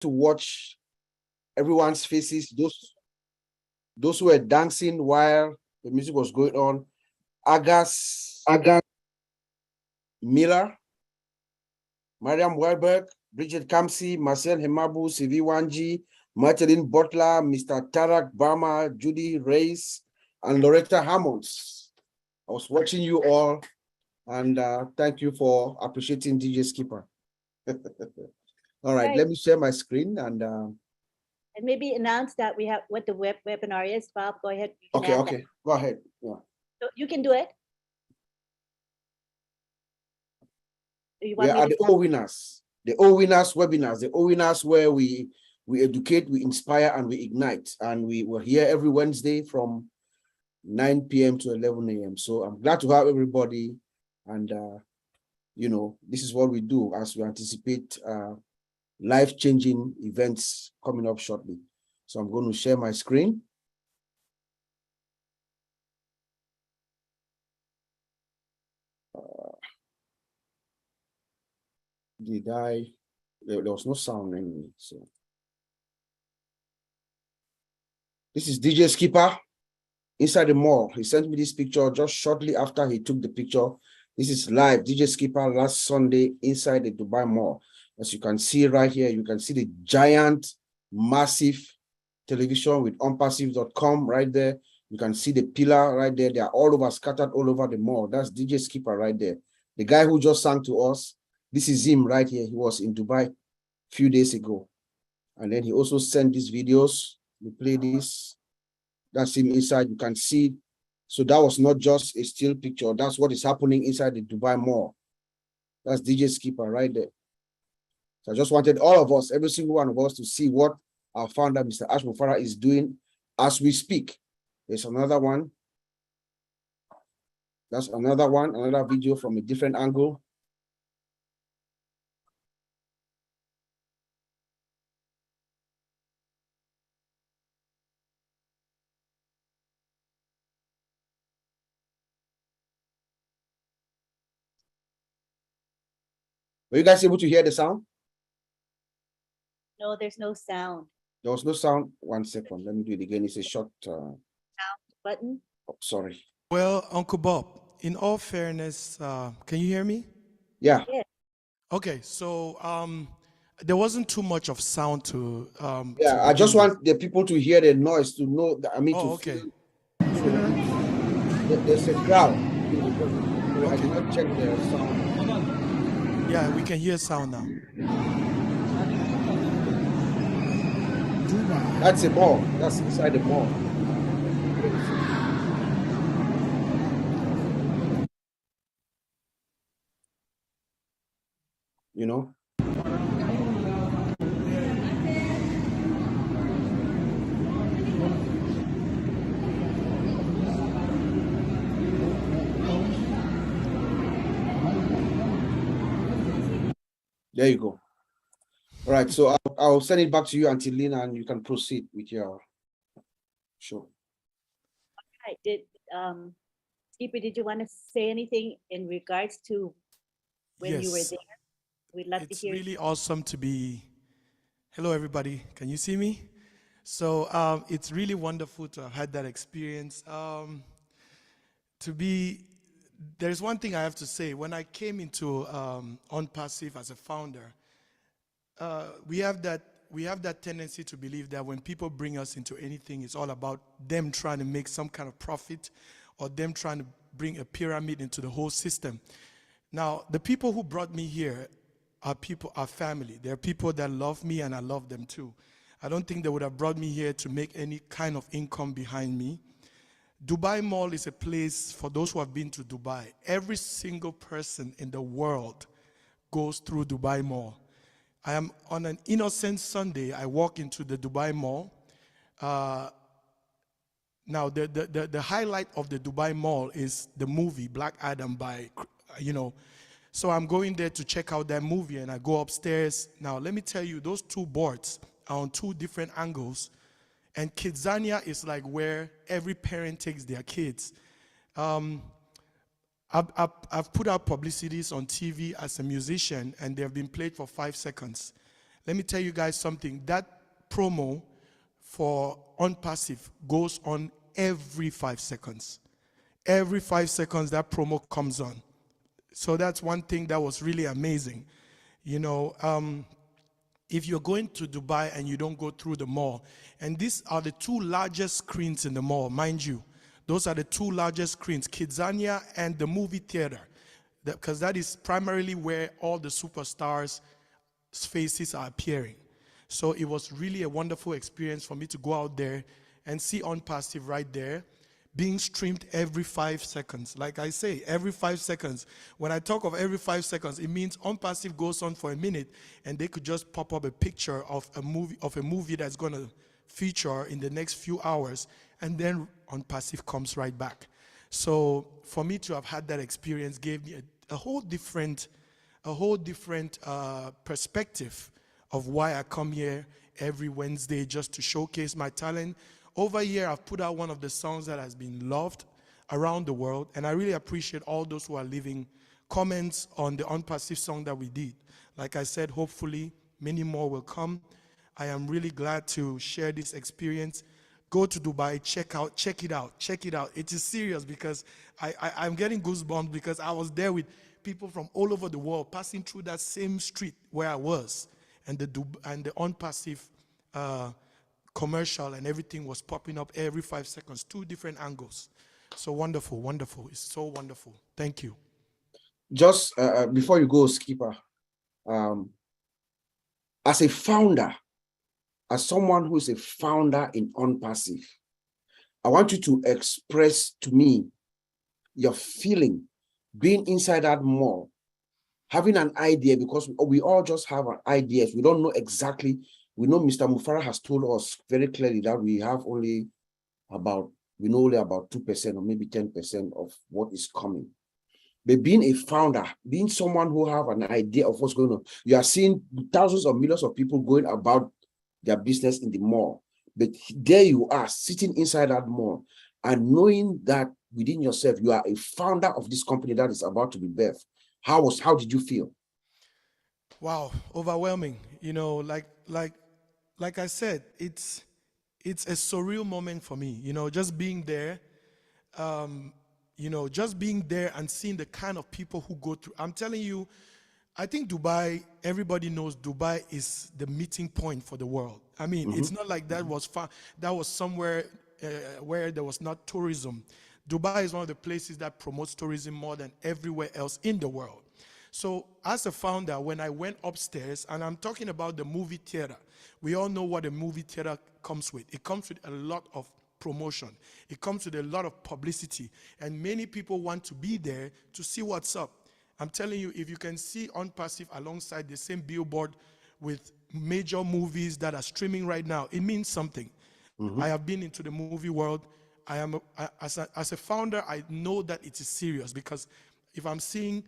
to watch everyone's faces, those who were dancing while the music was going on. Agas Miller, Mariam Welberg, Bridget Kamsi, Marcel Hemabu, Sivi Wanji, Martin Butler, Mr. Tarak Barma, Judy Reyes, and Loretta Hammonds. I was watching you all, and thank you for appreciating DJ Skipper. All right, let me share my screen and maybe announce that we have what the webinar is. Bob, go ahead. Okay, go ahead. Yeah. So you can do it. We are the OWINNERS, the OWINNERS webinars, the OWINNERS where we educate, we inspire, and we ignite. And we were here every Wednesday from 9 p.m. to 11 a.m. So I'm glad to have everybody. And, you know, this is what we do as we anticipate life-changing events coming up shortly. So I'm going to share my screen. There was no sound anyway, so. This is DJ Skipper inside the mall. He sent me this picture just shortly after he took the picture. This is live, DJ Skipper last Sunday inside the Dubai Mall. As you can see right here, you can see the giant, massive television with ONPASSIVE.com right there. You can see the pillar right there. They are all over, scattered all over the mall. That's DJ Skipper right there. The guy who just sang to us, this is him right here. He was in Dubai a few days ago. And then he also sent these videos. We play this. That's him inside. You can see. So that was not just a still picture. That's what is happening inside the Dubai Mall. That's DJ Skipper right there. So I just wanted all of us, every single one of us, to see what our founder, Mr. Ash Mufareh, is doing as we speak. There's another one. That's another one, another video from a different angle. Were you guys able to hear the sound? No, there's no sound. There was no sound. 1 second. Let me do it again. It's a short sound button. Oh, sorry. Well, Uncle Bob, in all fairness, can you hear me? Yeah. Okay, so there wasn't too much of sound to. Yeah, I just want the people to hear the noise to know. That, I mean, okay. There's a crowd. I did not check the sound. Yeah, we can hear sound now. That's a mall. That's inside the mall. You know? There you go. All right, so I'll send it back to you, Auntie Lynn, and you can proceed with your show. All right. Skipper, did you want to say anything in regards to when you were there? We'd love to hear. It's really awesome to be. Hello, everybody. Can you see me? So it's really wonderful to have had that experience. There's one thing I have to say. When I came into ONPASSIVE as a founder, we have that tendency to believe that when people bring us into anything, it's all about them trying to make some kind of profit or them trying to bring a pyramid into the whole system. Now, the people who brought me here are family. They're people that love me and I love them too. I don't think they would have brought me here to make any kind of income behind me. Dubai Mall is a place for those who have been to Dubai. Every single person in the world goes through Dubai Mall. I am on an innocent Sunday. I walk into the Dubai Mall. Now, the highlight of the Dubai Mall is the movie Black Adam by, So I'm going there to check out that movie, and I go upstairs. Now, let me tell you, those two boards are on two different angles. And Kidzania is like where every parent takes their kids. I've put out publicities on TV as a musician, and they've been played for 5 seconds. let me tell you guys something. That promo for ONPASSIVE goes on every 5 seconds. Every 5 seconds, that promo comes on. So that's one thing that was really amazing. You know, if you're going to Dubai and you don't go through the mall, and these are the 2 largest screens in the mall, mind you. Those are the 2 largest screens, Kidzania and the movie theater, because that is primarily where all the superstars' faces are appearing. So it was really a wonderful experience for me to go out there and see ONPASSIVE right there, being streamed every 5 seconds. Like I say, every 5 seconds. When I talk of every 5 seconds, it means ONPASSIVE goes on for a minute, and they could just pop up a picture of a movie that's going to feature in the next few hours, and then ONPASSIVE comes right back. So for me to have had that experience gave me a whole different perspective of why I come here every Wednesday, just to showcase my talent. Over here, I've put out one of the songs that has been loved around the world, and I really appreciate all those who are leaving comments on the ONPASSIVE song that we did. Like I said, hopefully many more will come. I am really glad to share this experience. Go to Dubai, check it out. It is serious, because I'm getting goosebumps, because I was there with people from all over the world passing through that same street where I was, and the ONPASSIVE commercial and everything was popping up every 5 seconds, 2 different angles. So wonderful, wonderful. It's so wonderful. Thank you. Just before you go, Skipper, as a founder, as someone who is a founder in ONPASSIVE, I want you to express to me your feeling being inside that mall, having an idea, because we all just have ideas. We don't know exactly. We know Mr. Mufareh has told us very clearly that we know only about 2% or maybe 10% of what is coming. But being a founder, being someone who have an idea of what's going on, you are seeing thousands of millions of people going about their business in the mall. But there you are sitting inside that mall and knowing that within yourself, you are a founder of this company that is about to be birthed. How did you feel? Wow, overwhelming. You know, like I said, it's a surreal moment for me, you know, just being there, just being there and seeing the kind of people who go through. I'm telling you, I think Dubai, everybody knows Dubai is the meeting point for the world. I mean, it's not like that was somewhere where there was not tourism. Dubai is one of the places that promotes tourism more than everywhere else in the world. So as a founder, when I went upstairs, and I'm talking about the movie theater, we all know what a movie theater comes with. It comes with a lot of promotion. It comes with a lot of publicity. And many people want to be there to see what's up. I'm telling you, if you can see ONPASSIVE alongside the same billboard with major movies that are streaming right now, it means something. I have been into the movie world. As a founder, I know that it is serious, because if I'm seeing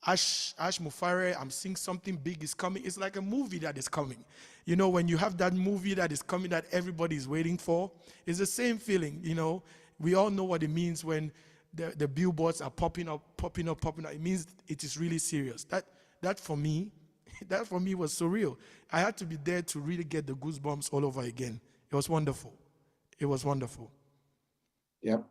Ash Mufareh, I'm seeing something big is coming. It's like a movie that is coming. You know, when you have that movie that is coming that everybody is waiting for, it's the same feeling, you know. We all know what it means when the billboards are popping up. It means it is really serious. That for me was surreal. I had to be there to really get the goosebumps all over again. It was wonderful. It was wonderful. Yep.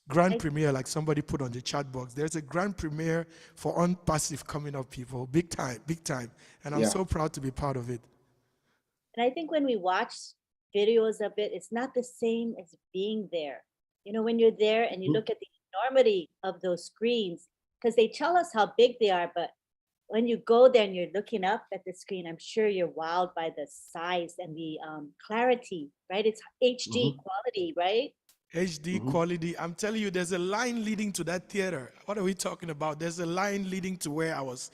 Grand premiere, like somebody put on the chat box. There's a grand premiere for ONPASSIVE coming up, people. Big time, big time. And I'm so proud to be part of it. And I think when we watch videos of it, it's not the same as being there. You know, when you're there and you look at the enormity of those screens, because they tell us how big they are, but when you go there and you're looking up at the screen, I'm sure you're wowed by the size and the clarity, right? It's HD quality, right? HD quality. I'm telling you, there's a line leading to that theater. What are we talking about? There's a line leading to where I was.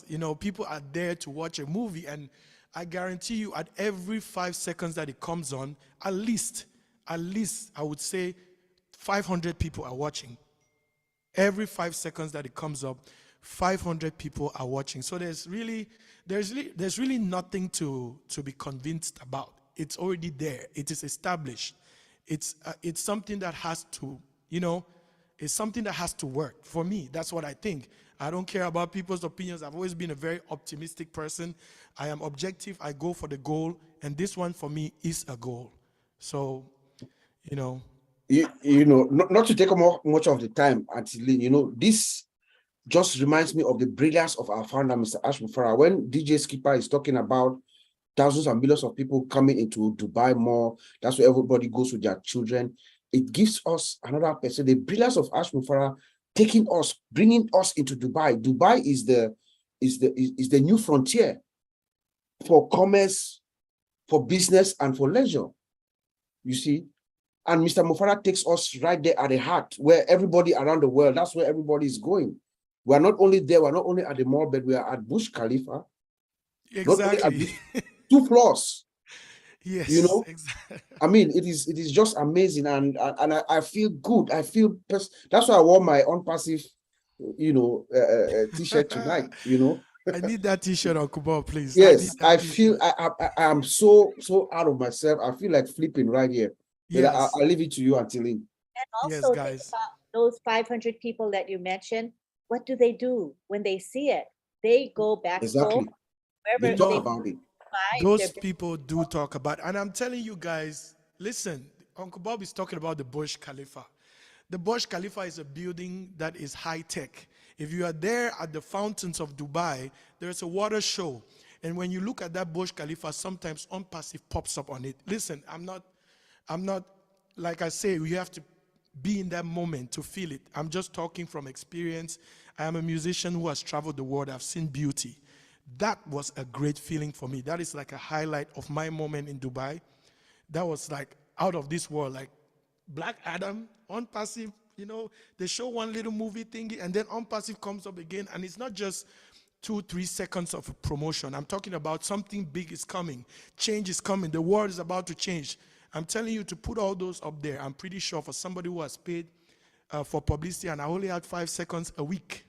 You know, people are there to watch a movie, and I guarantee you, at every 5 seconds that it comes on, at least I would say 500 people are watching. Every 5 seconds that it comes up, 500 people are watching. So there's really nothing to be convinced about. It's already there. It is established. It's something that has to, you know, It's something that has to work for me. That's what I think. I don't care about people's opinions. I've always been a very optimistic person. I am objective. I go for the goal. And this one for me is a goal. So, you know. You know, not to take much of the time, until, you know, this just reminds me of the brilliance of our founder, Mr. Ash Mufareh. When DJ Skipper is talking about thousands and millions of people coming into Dubai Mall, that's where everybody goes with their children. It gives us another person, the brilliance of Ash Mufareh, taking us, bringing us into Dubai. Dubai is the new frontier for commerce, for business, and for leisure. You see, and Mr. Mufareh takes us right there at the heart, where everybody around the world, that's where everybody is going. We are not only there, we're not only at the mall, but we are at Burj Khalifa. Exactly. 2 floors. Yes. You know, exactly. I mean, it is just amazing, and I feel good. I feel that's why I wore my ONPASSIVE, you know, t-shirt tonight. You know, I need that t-shirt, Uncle Bob, please. yes, I t-shirt. feel I am so out of myself. I feel like flipping right here. But Yes. I'll leave it to you, Auntie. And also Yes, think guys. about those 500 people that you mentioned. What do they do when they see it? They go back Exactly. home, wherever They talk they about it. buy Those their people do talk about, and I'm telling you guys, listen, Uncle Bob is talking about the Burj Khalifa. The Burj Khalifa is a building that is high tech. If you are there at the fountains of Dubai, there's a water show. And when you look at that Burj Khalifa, sometimes ONPASSIVE pops up on it. Listen, I'm not, like I say, you have to be in that moment to feel it. I'm just talking from experience. I am a musician who has traveled the world. I've seen beauty. That was a great feeling for me. That is like a highlight of my moment in Dubai. That was like out of this world, like Black Adam, ONPASSIVE, you know, they show one little movie thingy and then ONPASSIVE comes up again, and it's not just 2-3 seconds of promotion. I'm talking about something big is coming. Change is coming. The world is about to change. I'm telling you to put all those up there. I'm pretty sure for somebody who has paid for publicity, and I only had 5 seconds a week,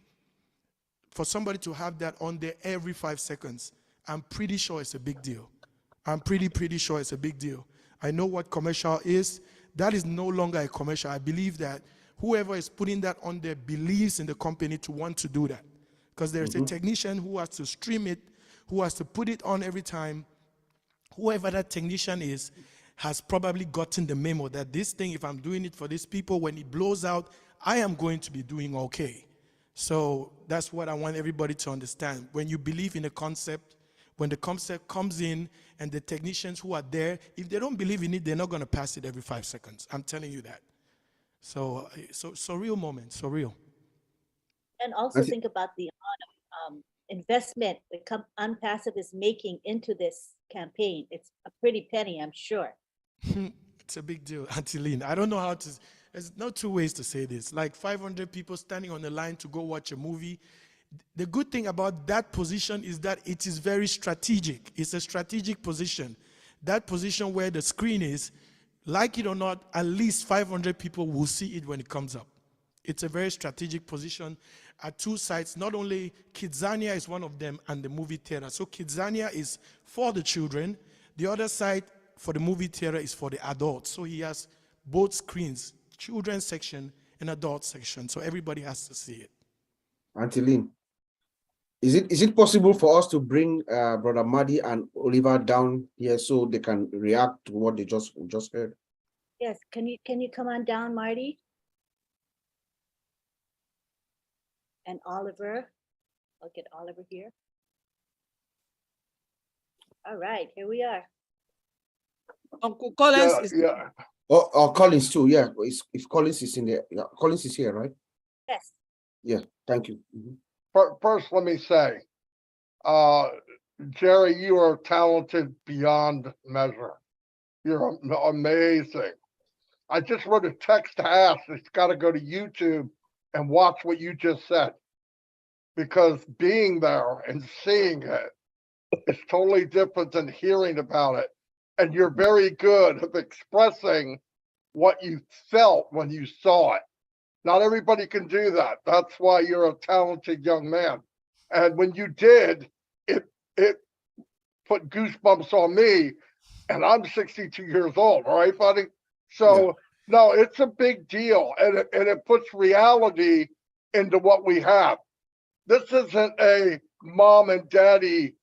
for somebody to have that on there every 5 seconds, I'm pretty sure it's a big deal. I'm pretty sure it's a big deal. I know what commercial is. That is no longer a commercial. I believe that whoever is putting that on there believes in the company to want to do that. Because there's a technician who has to stream it, who has to put it on every time. Whoever that technician is has probably gotten the memo that this thing, if I'm doing it for these people, when it blows out, I am going to be doing okay. So that's what I want everybody to understand. When you believe in a concept, when the concept comes in and the technicians who are there, if they don't believe in it, they're not going to pass it every 5 seconds. I'm telling you that. So real moment, so real. And also think about the amount of investment that ONPASSIVE is making into this campaign. It's a pretty penny, I'm sure. It's a big deal, Auntie Lynn. I don't know how to, there's no 2 ways to say this. Like 500 people standing on the line to go watch a movie. The good thing about that position is that it is very strategic. It's a strategic position. That position where the screen is, like it or not, at least 500 people will see it when it comes up. It's a very strategic position at 2 sites. Not only Kidzania is one of them, and the movie theater. So Kidzania is for the children. The other side for the movie theater is for the adults. So he has both screens, children's section and adult section. So everybody has to see it. Auntie Lynn, is it possible for us to bring Brother Marty and Oliver down here so they can react to what they just heard? Yes, can you come on down, Marty? And Oliver, I'll get Oliver here. All right, here we are. Uncle Collins is Oh, Collins too, yeah. If Collins is in there, yeah, Collins is here, right? Yes. Yeah, thank you. First, let me say, Jerry, you are talented beyond measure. You're amazing. I just wrote a text to Ash. It's got to go to YouTube and watch what you just said, because being there and seeing it is totally different than hearing about it. And you're very good at expressing what you felt when you saw it. Not everybody can do that. That's why you're a talented young man. And when you did, it put goosebumps on me. And I'm 62 years old, all right, buddy? So No, it's a big deal, and it puts reality into what we have. This isn't a mom and daddy,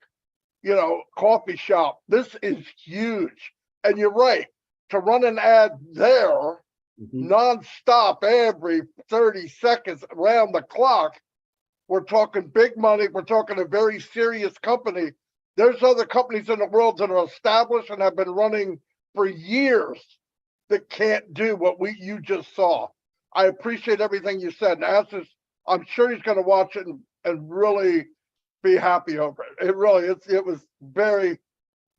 coffee shop. This is huge. And you're right, to run an ad there nonstop every 30 seconds around the clock, we're talking big money. We're talking a very serious company. There's other companies in the world that are established and have been running for years that can't do what you just saw. I appreciate everything you said. And I'm sure he's going to watch it and really be happy over it. It was very,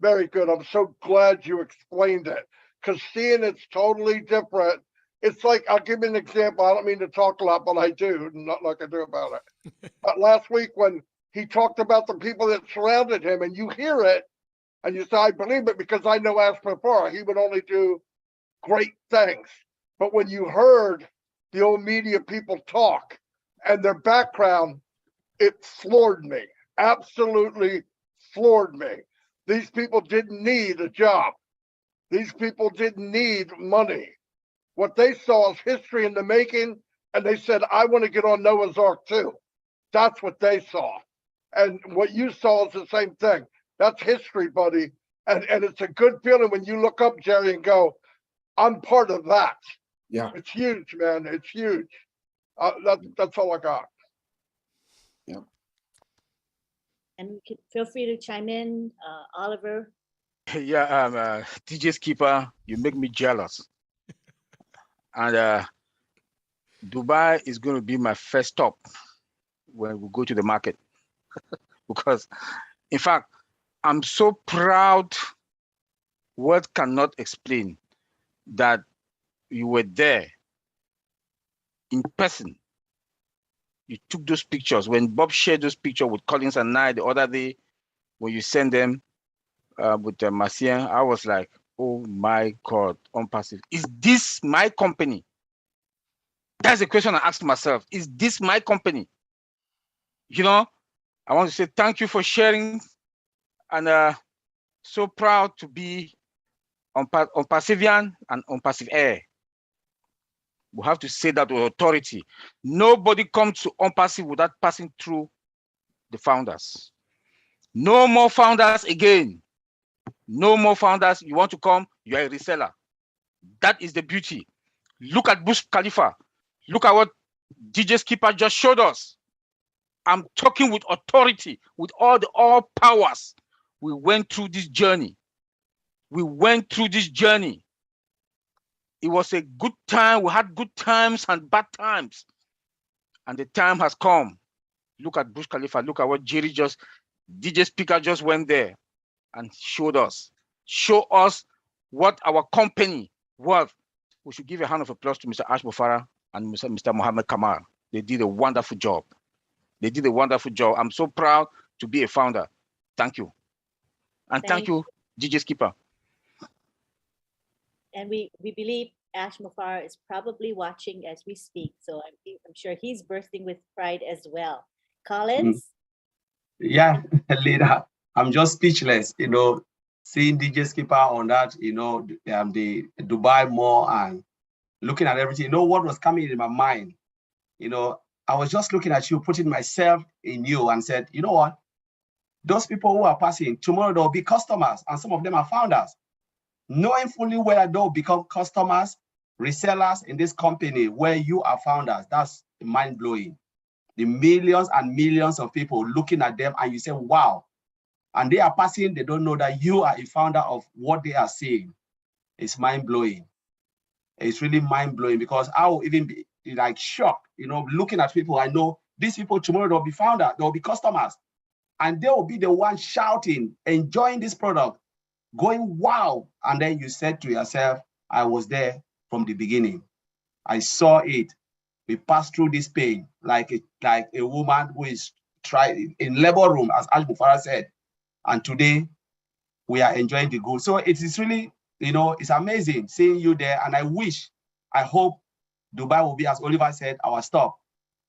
very good. I'm so glad you explained it, because seeing it's totally different. It's like, I'll give you an example. I don't mean to talk a lot, but I do. Not like I do about it. But last week when he talked about the people that surrounded him, and you hear it, and you say, I believe it because I know Ash Mufareh. He would only do great things. But when you heard the old media people talk and their background, it floored me. Absolutely floored me. These people didn't need a job. These people didn't need money. What they saw is history in the making, and they said, I want to get on Noah's Ark too. That's what they saw. And what you saw is the same thing. That's history, buddy. And it's a good feeling when you look up, Jerry, and go, I'm part of that. Yeah. It's huge, man. It's huge. That's all I got. Yeah. And you can feel free to chime in, Oliver. Yeah, DJ Skipper, you make me jealous. And Dubai is going to be my first stop when we go to the market. Because, in fact, I'm so proud, words cannot explain, that you were there in person. You took those pictures. When Bob shared those pictures with Collins and I the other day, when you sent them with Marcien, I was like, oh my God, ONPASSIVE. Is this my company? That's the question I asked myself. Is this my company? I want to say thank you for sharing, and so proud to be ONPASSIVIAN and ONPASSIVE. We have to say that with authority. Nobody comes to ONPASSIVE without passing through the founders. No more founders again. No more founders. You want to come, you are a reseller. That is the beauty. Look at Burj Khalifa. Look at what DJ Skipper just showed us. I'm talking with authority, with all powers. We went through this journey. We went through this journey. It was a good time. We had good times and bad times. And the time has come. Look at Burj Khalifa. Look at what DJ Speaker just went there and showed us. Show us what our company was. We should give a hand of applause to Mr. Ash Mufareh and Mr. Mohammed Kamal. They did a wonderful job. They did a wonderful job. I'm so proud to be a founder. Thank you. And thank you, DJ Skipper. And we believe Ash Mufareh is probably watching as we speak. So I'm sure he's bursting with pride as well. Collins? Yeah, Leda, I'm just speechless, seeing DJ Skipper on that, the Dubai Mall and looking at everything. What was coming in my mind? I was just looking at you, putting myself in you and said, you know what? Those people who are passing, tomorrow they'll be customers, and some of them are founders. Knowing fully well they'll become customers, resellers in this company where you are founders, that's mind-blowing. The millions and millions of people looking at them, and you say, wow. And they are passing, they don't know that you are a founder of what they are saying. It's mind-blowing. It's really mind-blowing, because I will even be like shocked, looking at people. I know these people tomorrow, they'll be founders, they'll be customers, and they will be the ones shouting, enjoying this product, going, wow. And then you said to yourself, I was there from the beginning. I saw it. We passed through this pain like a woman who is trying in labor room, as Ash Mufareh said. And today we are enjoying the good. So it is really, it's amazing seeing you there. And I hope Dubai will be, as Oliver said, our stop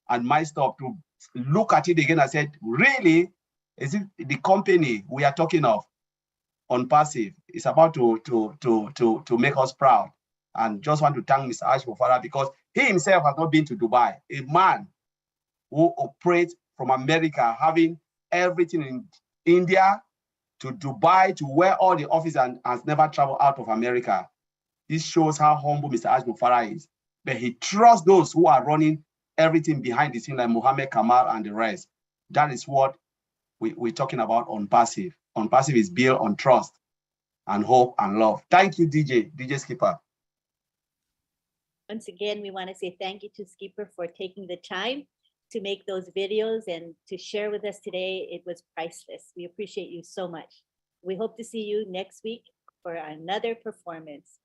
and my stop to look at it again. I said, really, is it the company we are talking of, ONPASSIVE, is about to make us proud. And just want to thank Mr. Ash Mufareh because he himself has not been to Dubai. A man who operates from America, having everything in India to Dubai to where all the office and has never traveled out of America. This shows how humble Mr. Ash Mufareh is. But he trusts those who are running everything behind the scene, like Mohammed Kamal and the rest. That is what we're talking about on passive. On passive is built on trust and hope and love. Thank you, DJ Skipper. Once again, we want to say thank you to Skipper for taking the time to make those videos and to share with us today. It was priceless. We appreciate you so much. We hope to see you next week for another performance.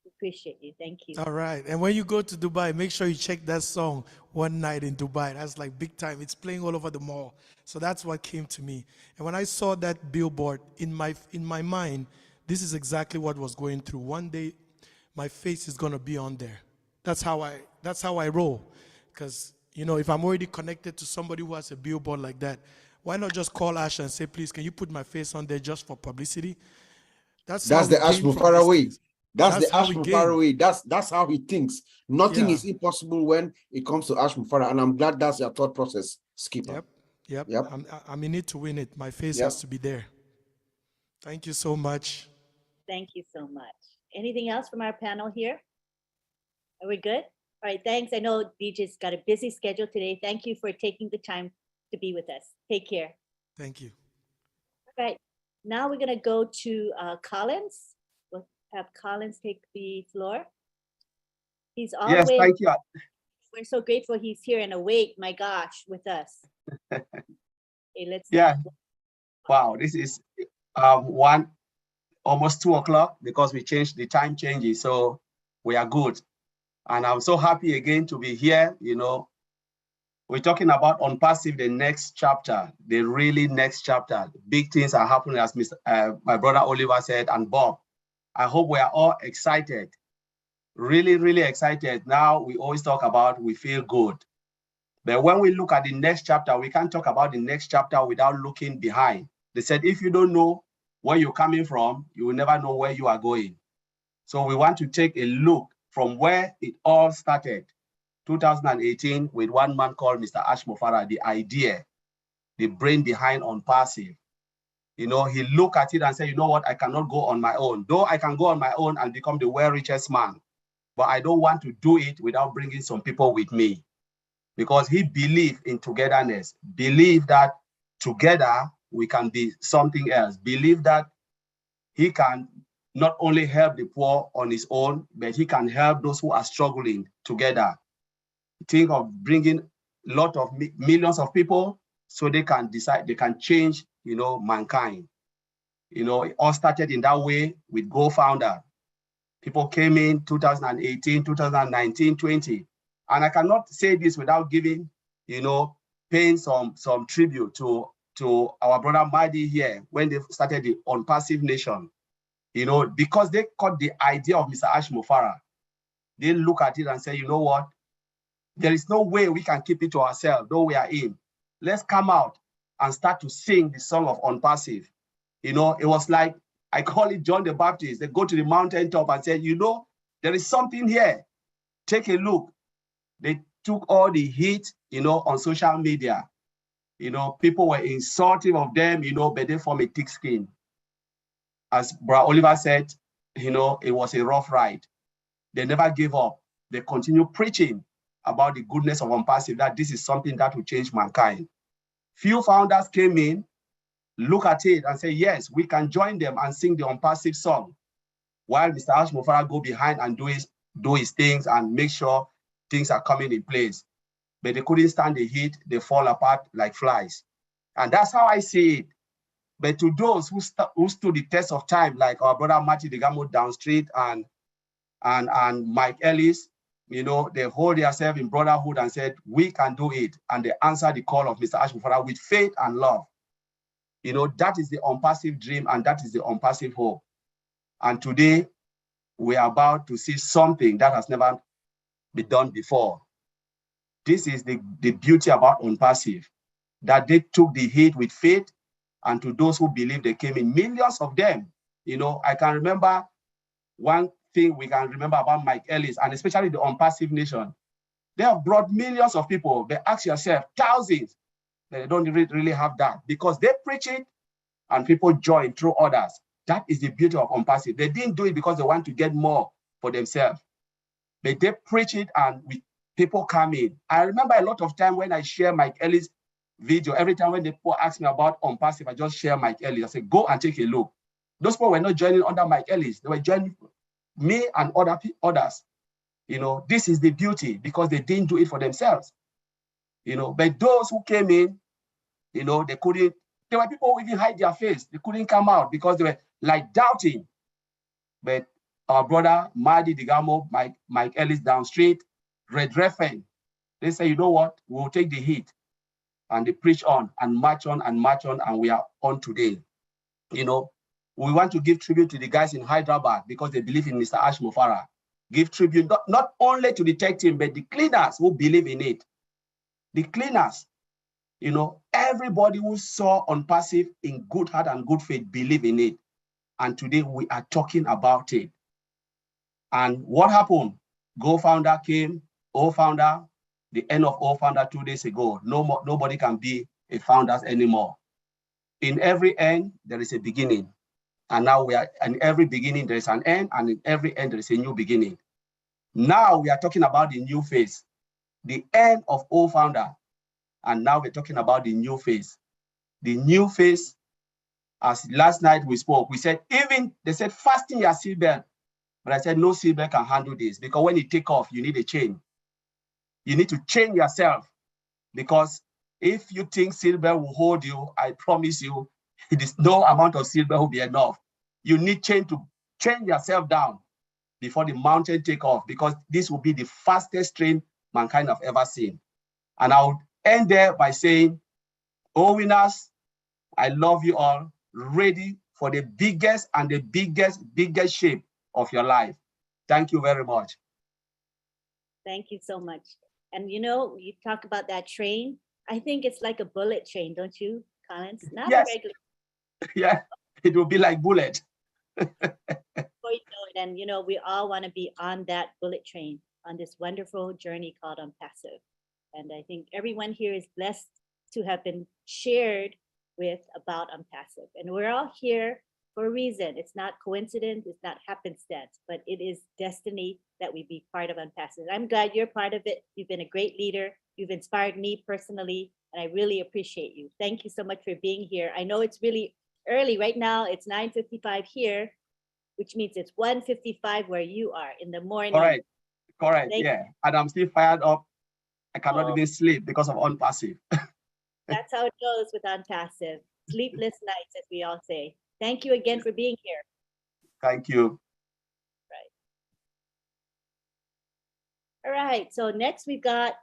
We appreciate you. Thank you. All right. And when you go to Dubai, make sure you check that song, One Night in Dubai. That's like big time. It's playing all over the mall. So that's what came to me. And when I saw that billboard in my mind, this is exactly what was going through. One day, my face is going to be on there. That's how I roll. Because, you know, if I'm already connected to somebody who has a billboard like that, why not just call Ash and say, please, can you put my face on there just for publicity? That's the Ash Mufareh way. That's the Ash Mufareh way. That's how he thinks. Nothing is impossible when it comes to Ash Mufareh, and I'm glad that's your thought process, Skipper. Yep. I'm in it to win it. My face has to be there. Thank you so much. Thank you so much. Anything else from our panel here? Are we good? All right, thanks. I know DJ's got a busy schedule today. Thank you for taking the time to be with us. Take care. Thank you. All right, now we're gonna go to Collins. We'll have Collins take the floor. He's all the way. Thank you. We're so grateful he's here and awake, my gosh, with us. Okay, let's Wow, this is almost 2 o'clock because we changed the time changes, so we are good. And I'm so happy again to be here. You know, we're talking about on passive, the next chapter, the really next chapter. Big things are happening, as my brother Oliver said, and Bob. I hope we are all excited, really, really excited. Now we always talk about we feel good. But when we look at the next chapter, we can't talk about the next chapter without looking behind. They said, if you don't know where you're coming from, you will never know where you are going. So we want to take a look from where it all started, 2018, with one man called Mr. Ash Mufareh, the idea, the brain behind on passive. You know, he looked at it and said, you know what, I cannot go on my own. Though I can go on my own and become the world richest man, but I don't want to do it without bringing some people with me. Because he believed in togetherness, believed that together we can be something else, believed that he can not only help the poor on his own, but he can help those who are struggling together. Think of bringing a lot of millions of people so they can decide, they can change, you know, mankind. You know, it all started in that way with Go Founder. People came in 2018, 2019, 20. And I cannot say this without giving, you know, paying some tribute to our brother Marty here when they started the ONPASSIVE Nation. You know, because they caught the idea of Mr. Ash Mufareh. They look at it and say, you know what? There is no way we can keep it to ourselves, though we are in. Let's come out and start to sing the song of ONPASSIVE. You know, it was like, I call it John the Baptist. They go to the mountaintop and say, you know, there is something here. Take a look. They took all the heat, you know, on social media. You know, people were insulting of them, you know, but they form a thick skin. As Brother Oliver said, you know, it was a rough ride. They never gave up. They continue preaching about the goodness of ONPASSIVE, that this is something that will change mankind. Few founders came in, look at it and say, yes, we can join them and sing the ONPASSIVE song, while Mr. Ash Mufareh go behind and do his things and make sure things are coming in place. But they couldn't stand the heat. They fall apart like flies. And that's how I see it. But to those who stood the test of time, like our brother MARTY DEGARMO down street and Mike Ellis, you know, they hold themselves in brotherhood and said, we can do it. And they answered the call of Mr. Ash Mufareh with faith and love. You know, that is the ONPASSIVE dream, and that is the ONPASSIVE hope. And today, we are about to see something that has never been done before. This is the beauty about ONPASSIVE, that they took the heat with faith, and to those who believe, they came in, millions of them. You know, I can remember one thing we can remember about Mike Ellis, and especially the ONPASSIVE nation. They have brought millions of people. But ask yourself, thousands, they don't really have that because they preach it and people join through others. That is the beauty of ONPASSIVE. They didn't do it because they want to get more for themselves. But they preach it and people come in. I remember a lot of time when I share Mike Ellis' video, every time when people ask me about ONPASSIVE, I just share Mike Ellis. I say, go and take a look. Those people were not joining under Mike Ellis. They were joining me and others. You know, this is the beauty because they didn't do it for themselves. You know, but those who came in, you know, they couldn't. There were people who even hide their face. They couldn't come out because they were like doubting. But our brother, MARTY, DEGARMO, Mike Ellis down street, REDFERN, they say, you know what, we'll take the heat. And they preach on and march on and march on, and we are on today. You know, we want to give tribute to the guys in Hyderabad because they believe in Mr. Ash Mufareh. Give tribute not only to the tech team, but the cleaners who believe in it. The cleaners, you know, everybody who saw ONPASSIVE in good heart and good faith believe in it. And today we are talking about it. And what happened? Go founder came, O founder, the end of O founder 2 days ago. Nobody can be a founder anymore. In every end, there is a beginning. And now we are, in every beginning, there is an end, and in every end, there is a new beginning. Now we are talking about the new phase, the end of O founder. And now we're talking about the new phase. The new phase, as last night we spoke, we said, they said, fasten your seatbelt. But I said, no seatbelt can handle this because when you take off, you need a chain. You need to chain yourself because if you think seatbelt will hold you, I promise you, no amount of seatbelt will be enough. You need chain to chain yourself down before the mountain take off because this will be the fastest train mankind have ever seen. And I'll end there by saying, oh winners, I love you all, ready for the biggest and the biggest shape of your life. Thank you very much. Thank you so much. And you know, you talk about that train. I think it's like a bullet train, don't you, Collins? Not yes. a regular. Yeah, it will be like bullet. And you know, we all want to be on that bullet train on this wonderful journey called ONPASSIVE. And I think everyone here is blessed to have been shared with about ONPASSIVE. And we're all here for a reason. It's not coincidence, it's not happenstance, but it is destiny that we be part of ONPASSIVE. I'm glad you're part of it. You've been a great leader. You've inspired me personally, and I really appreciate you. Thank you so much for being here. I know it's really early right now. It's 9:55 here, which means it's 1:55 where you are in the morning. Correct, yeah. And I'm still fired up. I cannot even sleep because of ONPASSIVE. That's how it goes with ONPASSIVE. Sleepless nights, as we all say. Thank you again for being here. Thank you. All right, so next we've got,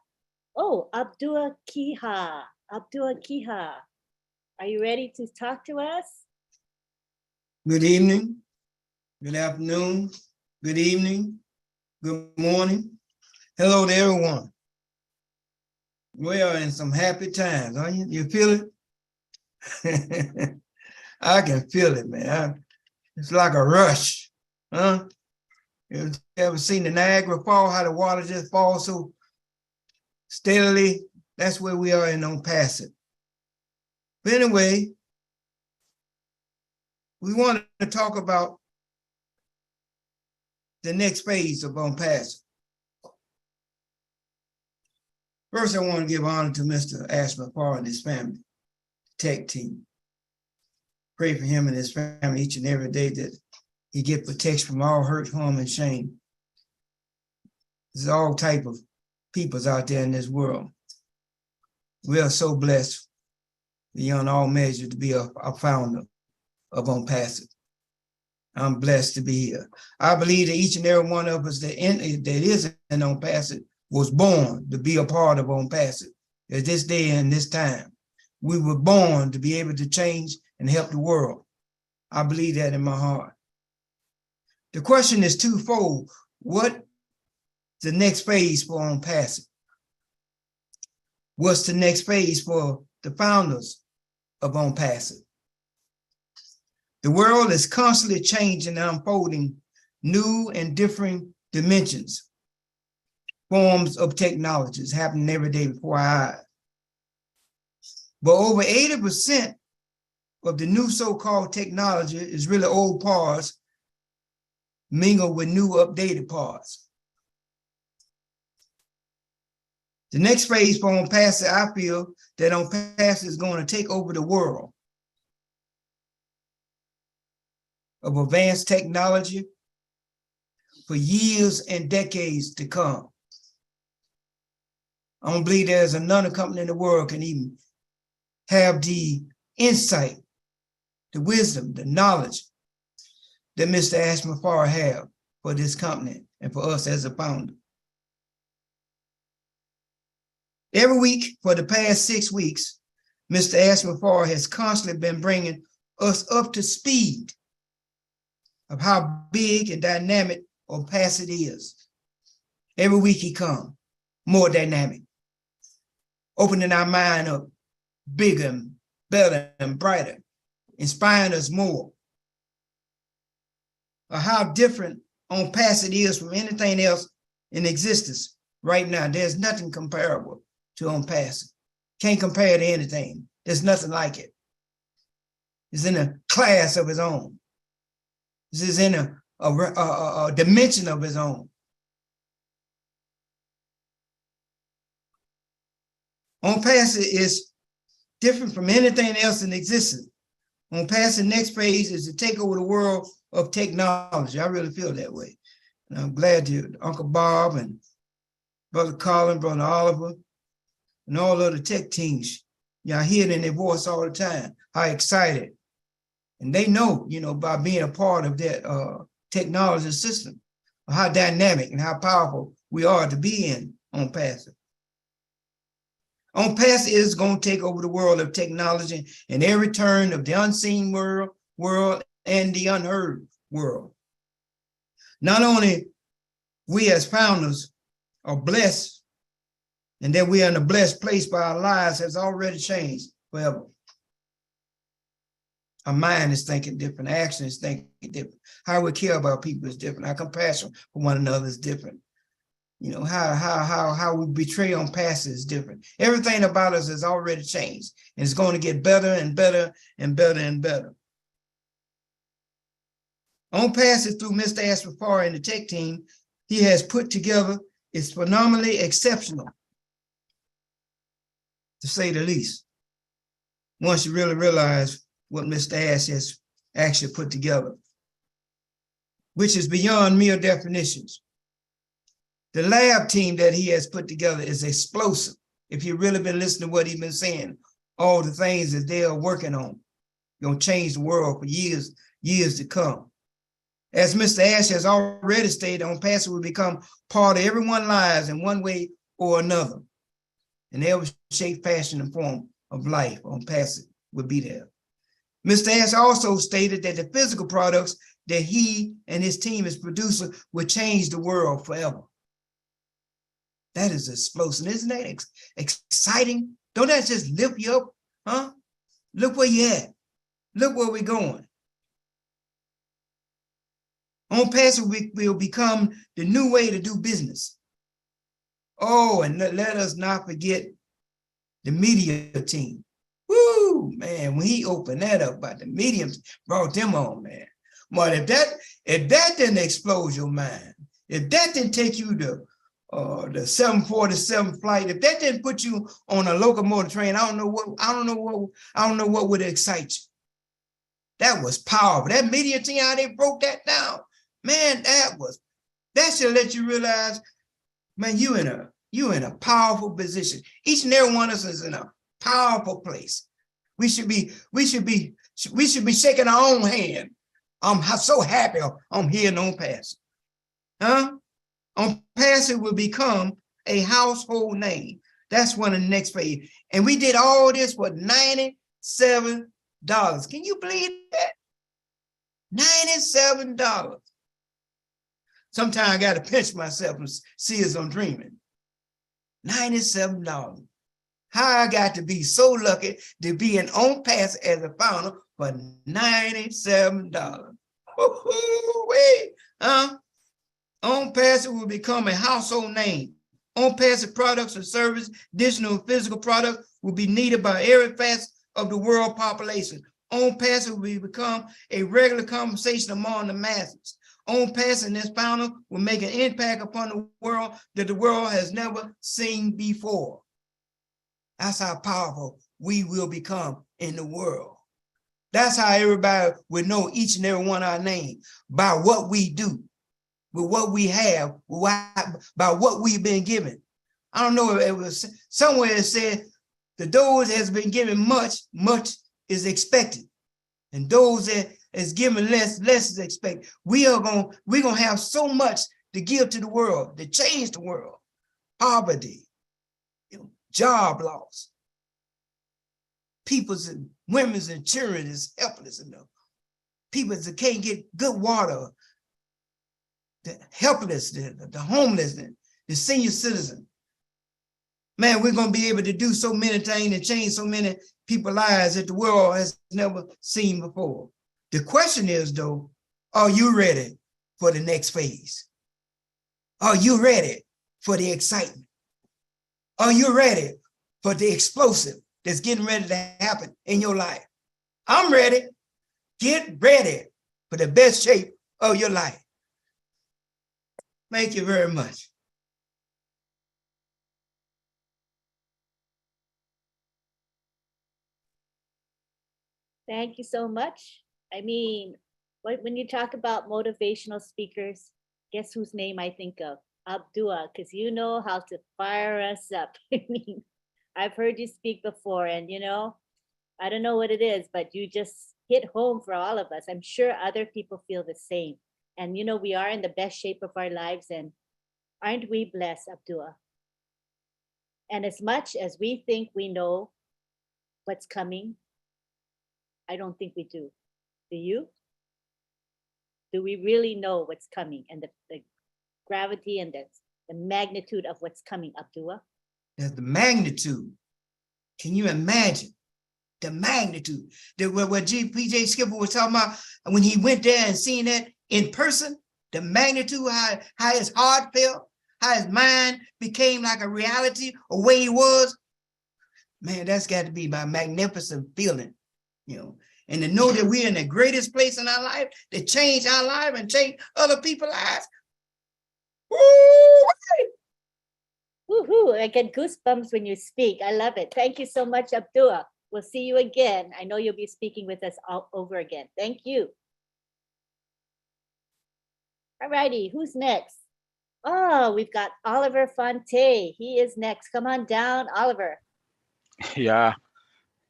Abdul Kiha. Abdul Kiha, are you ready to talk to us? Good evening, good afternoon, good evening, good morning. Hello to everyone. We are in some happy times, aren't you? You feel it? I can feel it, man. It's like a rush, huh? You ever seen the Niagara Fall, how the water just falls so steadily? That's where we are in ONPASSIVE. But anyway, we want to talk about the next phase of ONPASSIVE. First, I want to give honor to Mr. Ash Mufareh and his family, tech team. Pray for him and his family each and every day that he get protection from all hurt, harm, and shame. There's all type of peoples out there in this world. We are so blessed beyond all measure to be a founder of ONPASSIVE. I'm blessed to be here. I believe that each and every one of us that is in ONPASSIVE was born to be a part of ONPASSIVE. At this day and this time, we were born to be able to change and help the world. I believe that in my heart. The question is twofold. What the next phase for ONPASSIVE? What's the next phase for the founders of ONPASSIVE? The world is constantly changing and unfolding new and differing dimensions, forms of technologies happening every day before our eyes. But over 80% of the new so-called technology is really old parts mingled with new updated parts. The next phase for ONPASSIVE, I feel that ONPASSIVE is going to take over the world of advanced technology for years and decades to come. I don't believe there's another company in the world can even have the insight, the wisdom, the knowledge that Mr. Ash Mufareh have for this company and for us as a founder. Every week for the past 6 weeks, Mr. Ash Mufareh has constantly been bringing us up to speed of how big and dynamic ONPASSIVE is. Every week he comes, more dynamic, opening our mind up bigger and better and brighter, inspiring us more. Or how different ONPASSIVE is from anything else in existence right now. There's nothing comparable to ONPASSIVE. Can't compare to anything. There's nothing like it. It's in a class of its own. This is in a dimension of its own. ONPASSIVE is different from anything else in existence. ONPASSIVE next phase is to take over the world of technology. I really feel that way. And I'm glad to Uncle Bob and Brother Colin, Brother Oliver, and all other tech teams. Y'all hear it in their voice all the time, how excited. And they know, by being a part of that technology system, how dynamic and how powerful we are to be in ONPASSIVE. ONPASSIVE is going to take over the world of technology and every turn of the unseen world and the unheard world. Not only we as founders are blessed and that we are in a blessed place, but our lives has already changed forever. Our mind is thinking different, action is thinking different. How we care about people is different. Our compassion for one another is different. How we betray ONPASSIVE is different. Everything about us has already changed, and it's going to get better and better and better and better. ONPASSIVE, through Mr. Ash Mufareh and the tech team he has put together, is phenomenally exceptional, to say the least. Once you really realize what Mr. Ash has actually put together, which is beyond mere definitions. The lab team that he has put together is explosive. If you've really been listening to what he's been saying, all the things that they are working on, going to change the world for years to come. As Mr. Ash has already stated, ONPASSIVE will become part of everyone's lives in one way or another. In every shape, fashion, and form of life, ONPASSIVE will be there. Mr. Ash also stated that the physical products that he and his team is producing will change the world forever. That is explosive. Isn't that exciting? Don't that just lift you up? Huh? Look where you're at. Look where we're going. ONPASSIVE will become the new way to do business. Oh, and let us not forget the media team. Woo, man, when he opened that up, but the mediums brought them on, man. But if that didn't explode your mind, if that didn't take you to the 747 flight, if that didn't put you on a locomotive train, I don't know what would excite you. That was powerful. That media team, how they broke that down, man, that should let you realize, man, you in a powerful position. Each and every one of us is in a powerful place. We should be shaking our own hand. I'm so happy I'm here in ONPASSIVE. Huh? ONPASSIVE will become a household name. That's one of the next phase. And we did all this for $97. Can you believe that? $97. Sometimes I got to pinch myself and see as I'm dreaming. $97. How I got to be so lucky to be in ONPASSIVE as a founder for $97. Wait, ONPASSIVE will become a household name. ONPASSIVE products and services, digital and physical products, will be needed by every facet of the world population. ONPASSIVE will become a regular conversation among the masses. ONPASSIVE and its founder will make an impact upon the world that the world has never seen before. That's how powerful we will become in the world. That's how everybody will know each and every one of our names, by what we do, with what we have, by what we've been given. I don't know if it was somewhere it said, the those has been given much, much is expected. And those that is given less, less is expected. We're gonna have so much to give to the world, to change the world. Poverty, job loss. People's and women's and children is helpless enough. People that can't get good water, the helpless, the homeless, the senior citizen. Man, we're gonna be able to do so many things and change so many people's lives that the world has never seen before. The question is though, are you ready for the next phase? Are you ready for the excitement? Are you ready for the explosive that's getting ready to happen in your life? I'm ready. Get ready for the best shape of your life. Thank you very much. Thank you so much. I mean, when you talk about motivational speakers, guess whose name I think of? Abdua, because you know how to fire us up. I mean, I've heard you speak before, and I don't know what it is, but you just hit home for all of us. I'm sure other people feel the same. And we are in the best shape of our lives, and aren't we blessed, Abdua? And as much as we think we know what's coming, I don't think we do. Do you? Do we really know what's coming and the gravity and the magnitude of what's coming, Abdua? There's the magnitude. Can you imagine the magnitude? What PJ Skipper was talking about when he went there and seen that in person, the magnitude, how his heart felt, how his mind became like a reality, a way he was. Man, that's got to be my magnificent feeling, and to know that we're in the greatest place in our life to change our life and change other people's lives. Woohoo! I get goosebumps when you speak. I love it. Thank you so much, Abdua. We'll see you again. I know you'll be speaking with us all over again. Thank you. All righty, who's next? Oh, we've got Oliver Fonte. He is next. Come on down, Oliver. Yeah,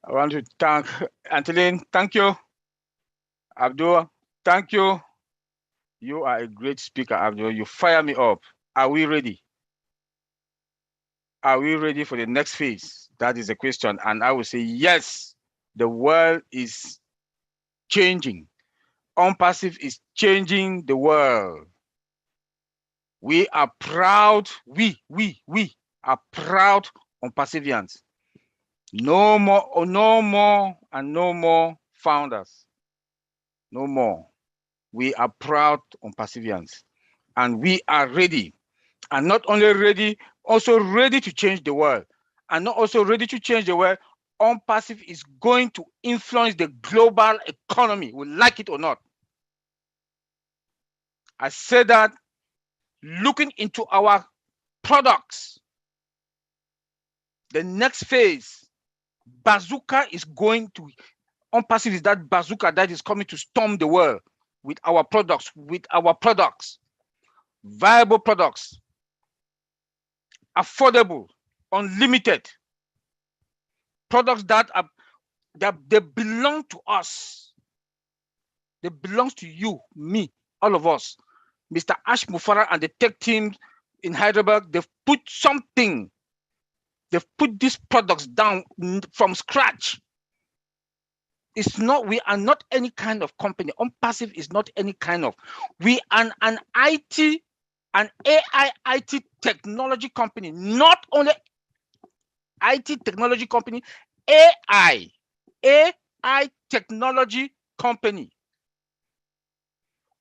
I want to thank Antolin. Thank you. Abdul, thank you. You are a great speaker, Abdul. You fire me up. Are we ready? Are we ready for the next phase? That is the question. And I will say, yes, the world is changing. ONPASSIVE is changing the world. We are proud, we are proud ONPASSIVIANS. No more founders. No more. We are proud ONPASSIVIANS. And we are ready. And not only ready, also ready to change the world. And not also ready to change the world, ONPASSIVE is going to influence the global economy, we like it or not. I said that looking into our products, the next phase, bazooka is going to, ONPASSIVE is that bazooka that is coming to storm the world with our products, viable products, affordable, unlimited, products that they belong to us. They belong to you, me, all of us. Mr. Ash Mufareh and the tech team in Hyderabad, they've put something. They've put these products down from scratch. It's not, we are not any kind of company. ONPASSIVE is not any kind of. We are an IT, an AI IT technology company, not only IT technology company, AI technology company.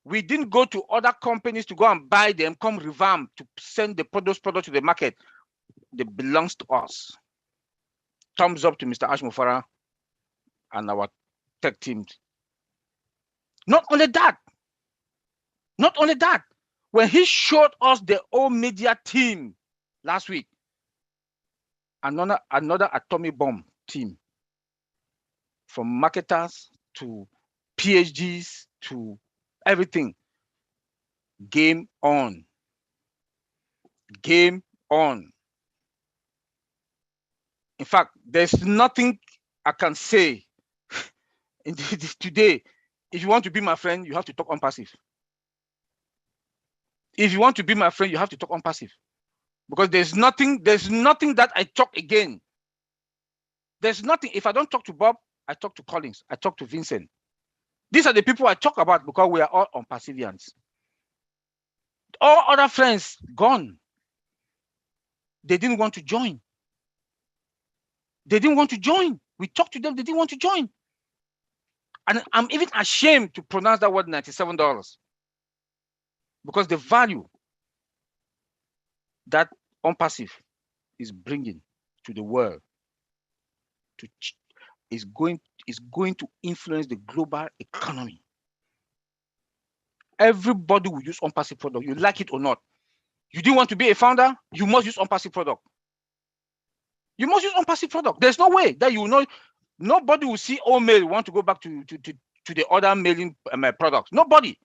We didn't go to other companies to go and buy them, come revamp to send those products to the market. They belongs to us. Thumbs up to Mr. Ash Mufareh and our tech teams. Not only that, when he showed us the old media team last week, another atomic bomb team, from marketers to PhDs to everything. Game on. Game on. In fact, there's nothing I can say today. If you want to be my friend, you have to talk ONPASSIVE. If you want to be my friend, you have to talk ONPASSIVE. Because there's nothing that I talk again. There's nothing. If I don't talk to Bob, I talk to Collins, I talk to Vincent. These are the people I talk about because we are all ONPASSIVIANS. All other friends gone. They didn't want to join. They didn't want to join. We talked to them, they didn't want to join. And I'm even ashamed to pronounce that word $97 because the value that ONPASSIVE is bringing to the world is going to influence the global economy. Everybody will use ONPASSIVE product, you like it or not. You didn't want to be a founder, you must use ONPASSIVE product. You must use ONPASSIVE product. There's no way that you will know. Nobody will see all mail want to go back to the other mailing products. Nobody.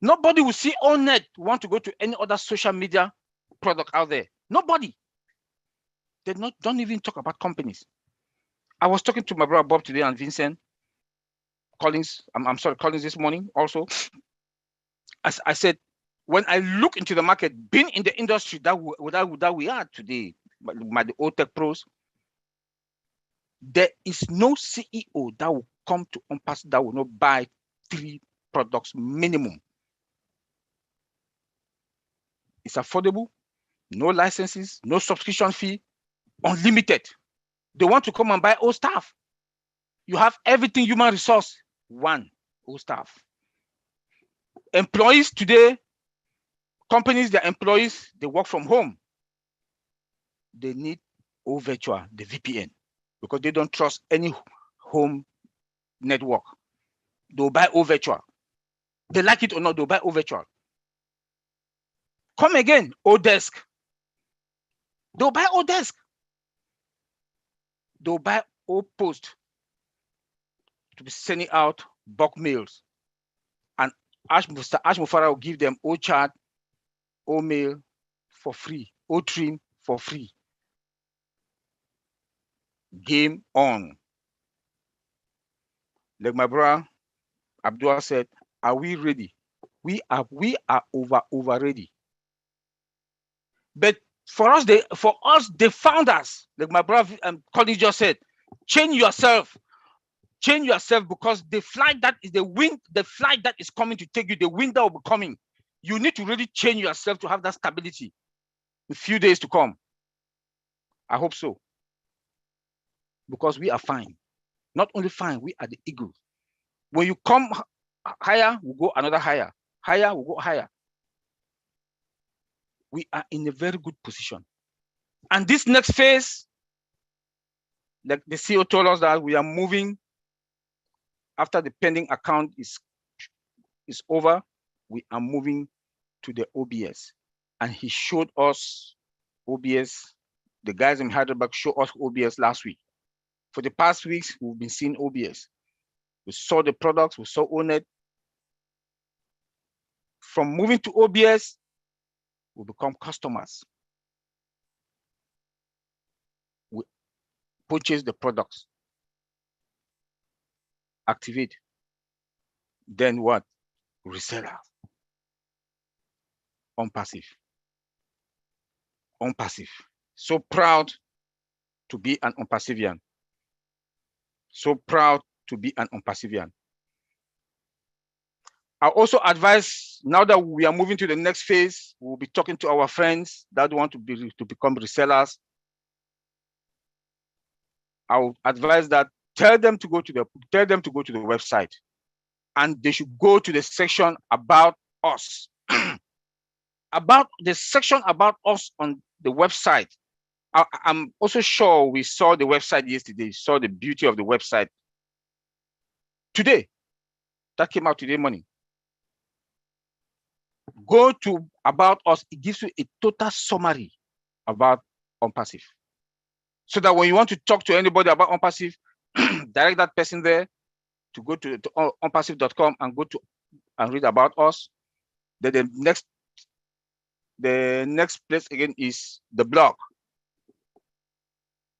Nobody will see all net want to go to any other social media product out there. Nobody. They don't even talk about companies. I was talking to my brother Bob today and Vincent Collins. I'm sorry, Collins this morning also. As I said, when I look into the market, being in the industry that we are today, by the old tech pros, there is no CEO that will come to ONPASSIVE that will not buy 3 products minimum. It's affordable, no licenses, no subscription fee, unlimited. They want to come and buy all staff. You have everything human resource, one all staff. Employees today, companies, their employees, they work from home. They need all virtual, the VPN, because they don't trust any home network. They'll buy all virtual. They like it or not, they'll buy all virtual. Come again, all desk. They'll buy all desk. They'll buy all post to be sending out bulk mails. And Mr. Ash Mufareh will give them all chat, all mail for free, all trim for free. Game on. Like my brother Abdul said, are we ready? We are over ready. But for us, the founders, like my brother Colin just said, change yourself, because the flight that is the flight that is coming to take you, the wind that will be coming, you need to really change yourself to have that stability in a few days to come. I hope so. Because we are fine. Not only fine, we are the eagles. When you come higher, we'll go another higher. Higher, we'll go higher. We are in a very good position. And this next phase, like the CEO told us that we are moving after the pending account is over, we are moving to the OBS. And he showed us OBS. The guys in Heidelberg showed us OBS last week. For the past weeks, we've been seeing OBS. We saw the products, we saw ONET. From moving to OBS, we become customers. We purchase the products, activate. Then what? Reseller. ONPASSIVE. ONPASSIVE. So proud to be an ONPASSIVIAN. So proud to be an ONPASSIVIAN. I also advise, now that we are moving to the next phase, we'll be talking to our friends that want to become resellers. I would advise that tell them to go to the website. and they should go to the section about us. About the section about us on the website. I'm also sure we saw the website yesterday, saw the beauty of the website. Today, that came out today morning. Go to about us, it gives you a total summary about ONPASSIVE. So that when you want to talk to anybody about ONPASSIVE, direct that person there to go to onpassive.com and go to and read about us. Then the next place again is the blog.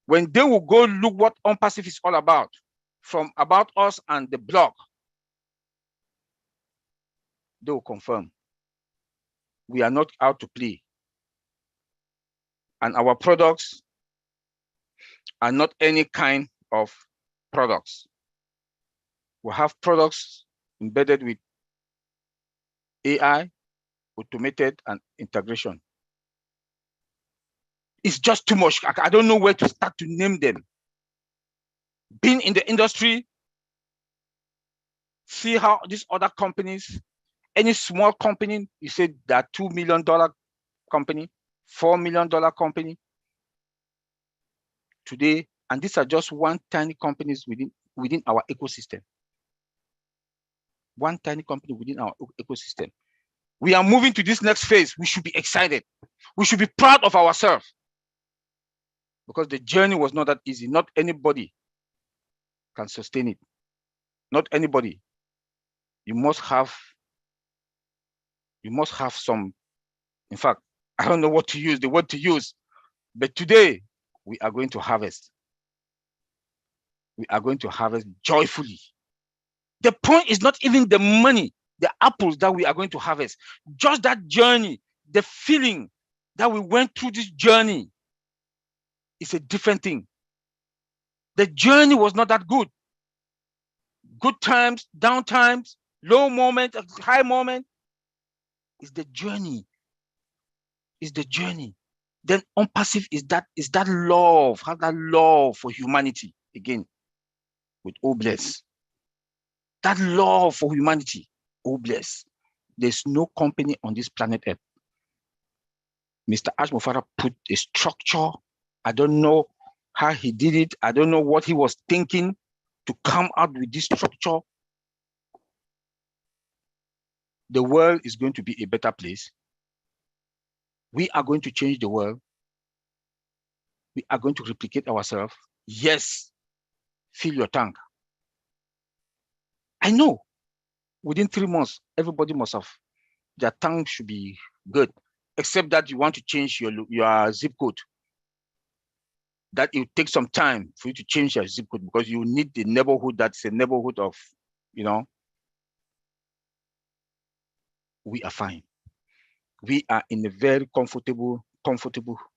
When they will go look what ONPASSIVE is all about, from about us and the blog, they will confirm we are not out to play. And our products are not any kind of products. We have products embedded with AI, automated, and integration. It's just too much. I don't know where to start to name them. Being in the industry, see how these other companies, any small company, you say that $2 million company, $4 million company today, and these are just one tiny companies within our ecosystem. One tiny company within our ecosystem. We are moving to this next phase. We should be excited. We should be proud of ourselves. Because the journey was not that easy. Not anybody can sustain it. Not anybody. You must have some, in fact, I don't know what to use, the word to use, but today we are going to harvest. We are going to harvest joyfully. The point is not even the money, the apples that we are going to harvest. Just that journey, the feeling that we went through this journey is a different thing. The journey was not that good. Good times, down times, low moment, high moment. It's the journey. It's the journey. Then ONPASSIVE is that love, have that love for humanity again with OBLESS. That love for humanity, OBLESS. There's no company on this planet Earth. Mr. Ash Mufareh put a structure. I don't know how he did it. I don't know what he was thinking to come out with this structure. The world is going to be a better place. We are going to change the world. We are going to replicate ourselves. Yes, fill your tank. I know within 3 months, everybody must have, their tank should be good, except that you want to change your zip code. That it will take some time for you to change your zip code because you need the neighborhood that's a neighborhood of, you know, we are fine. We are in a very comfortable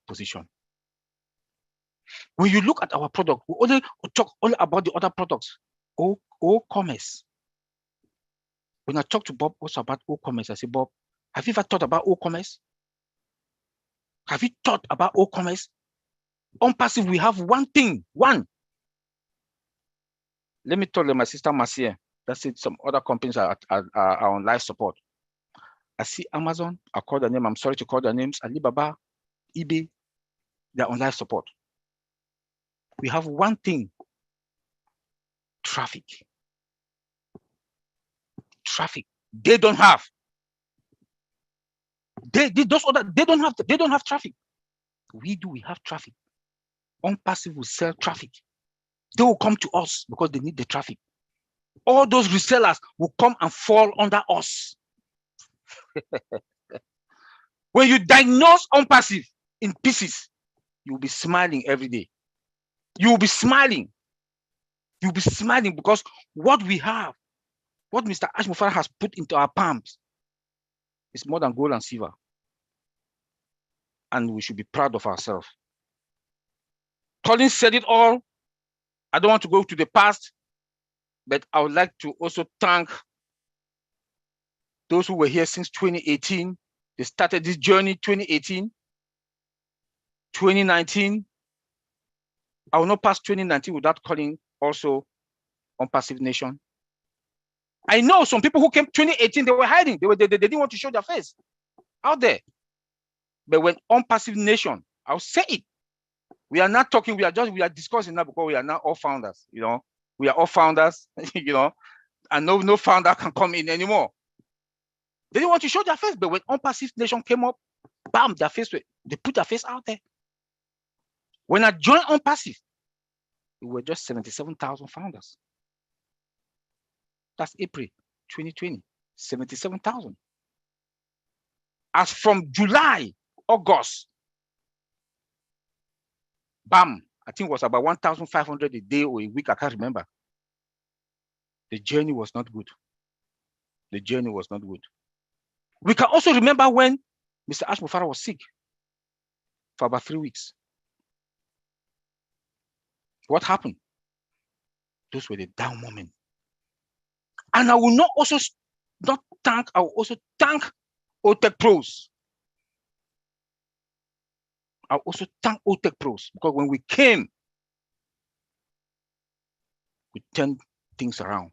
position. When you look at our product, we only talk all about the other products. O-commerce. When I talk to Bob also about O-commerce, I say, Bob, have you ever thought about O-commerce? Have you thought about O-commerce? ONPASSIVE, we have one thing, one. Let me tell you, my sister Marcia, that's it, some other companies are on life support. I see Amazon, I call the name, I'm sorry to call their names, Alibaba, eBay, they're on life support. We have one thing, traffic. Traffic. They don't have. They don't have traffic. We have traffic. ONPASSIVE will sell traffic. They will come to us because they need the traffic. All those resellers will come and fall under us. When you diagnose ONPASSIVE in pieces, you will be smiling every day. You will be smiling. You'll be smiling because what we have, what Mr. Ash Mufareh has put into our palms is more than gold and silver. And we should be proud of ourselves. Colin said it all. I don't want to go to the past, but I would like to also thank those who were here since 2018. They started this journey 2018, 2019. I will not pass 2019 without calling also ONPASSIVE Nation. I know some people who came 2018, they were hiding. They didn't want to show their face out there. But when ONPASSIVE Nation, I'll say it. We are not talking, we are discussing now because we are now all founders, you know. We are all founders, you know, and no founder can come in anymore. They didn't want to show their face, but when ONPASSIVE Nation came up, bam, they put their face out there. When I joined ONPASSIVE, we were just 77,000 founders. That's April 2020, 77,000. As from July, August, bam, I think it was about 1,500 a day or a week, I can't remember. The journey was not good. The journey was not good. We can also remember when Mr. Ash Mufareh was sick for about 3 weeks. What happened? Those were the down moments. And I will not also not thank, I will also thank OTEC Pros. I'll also thank OTEC Pros because when we came, we turned things around.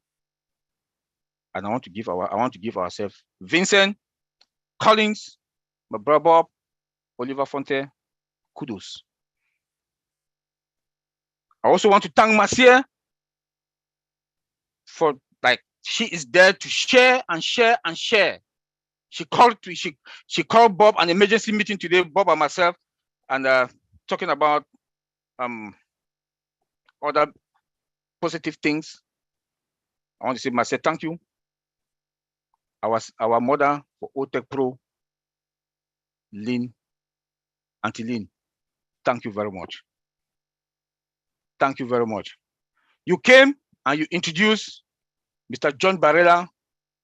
And I want to give ourselves Vincent, Collins, my brother Bob, Oliver Fonte, kudos. I also want to thank Marcia for, like, she is there to share and share and share. She called Bob an emergency meeting today, Bob and myself, and talking about other positive things. I want to say, Marcia, thank you. Our mother for OTEC Pro, LYNN, Auntie Lynn, thank you very much. Thank you very much. You came and you introduced Mr. John Barrella,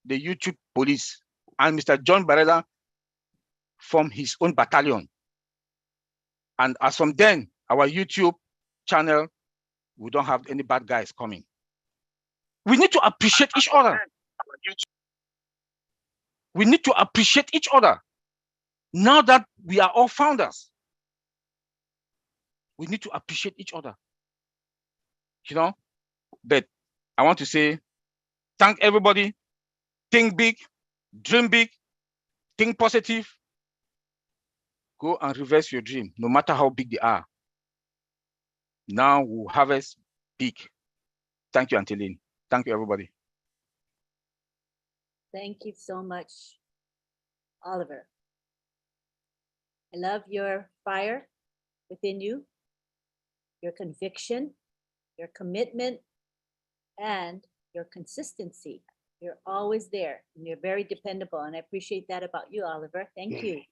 the YouTube police, and Mr. John Barrella from his own battalion. And as from then, our YouTube channel, we don't have any bad guys coming. We need to appreciate each other. We need to appreciate each other. Now that we are all founders, we need to appreciate each other. You know, but I want to say, thank everybody. Think big, dream big, think positive. Go and reverse your dream, no matter how big they are. Now we'll harvest big. Thank you, Auntie Lynn. Thank you, everybody. Thank you so much, Oliver. I love your fire within you, your conviction, your commitment, and your consistency. You're always there and you're very dependable. And I appreciate that about you, Oliver. Thank you.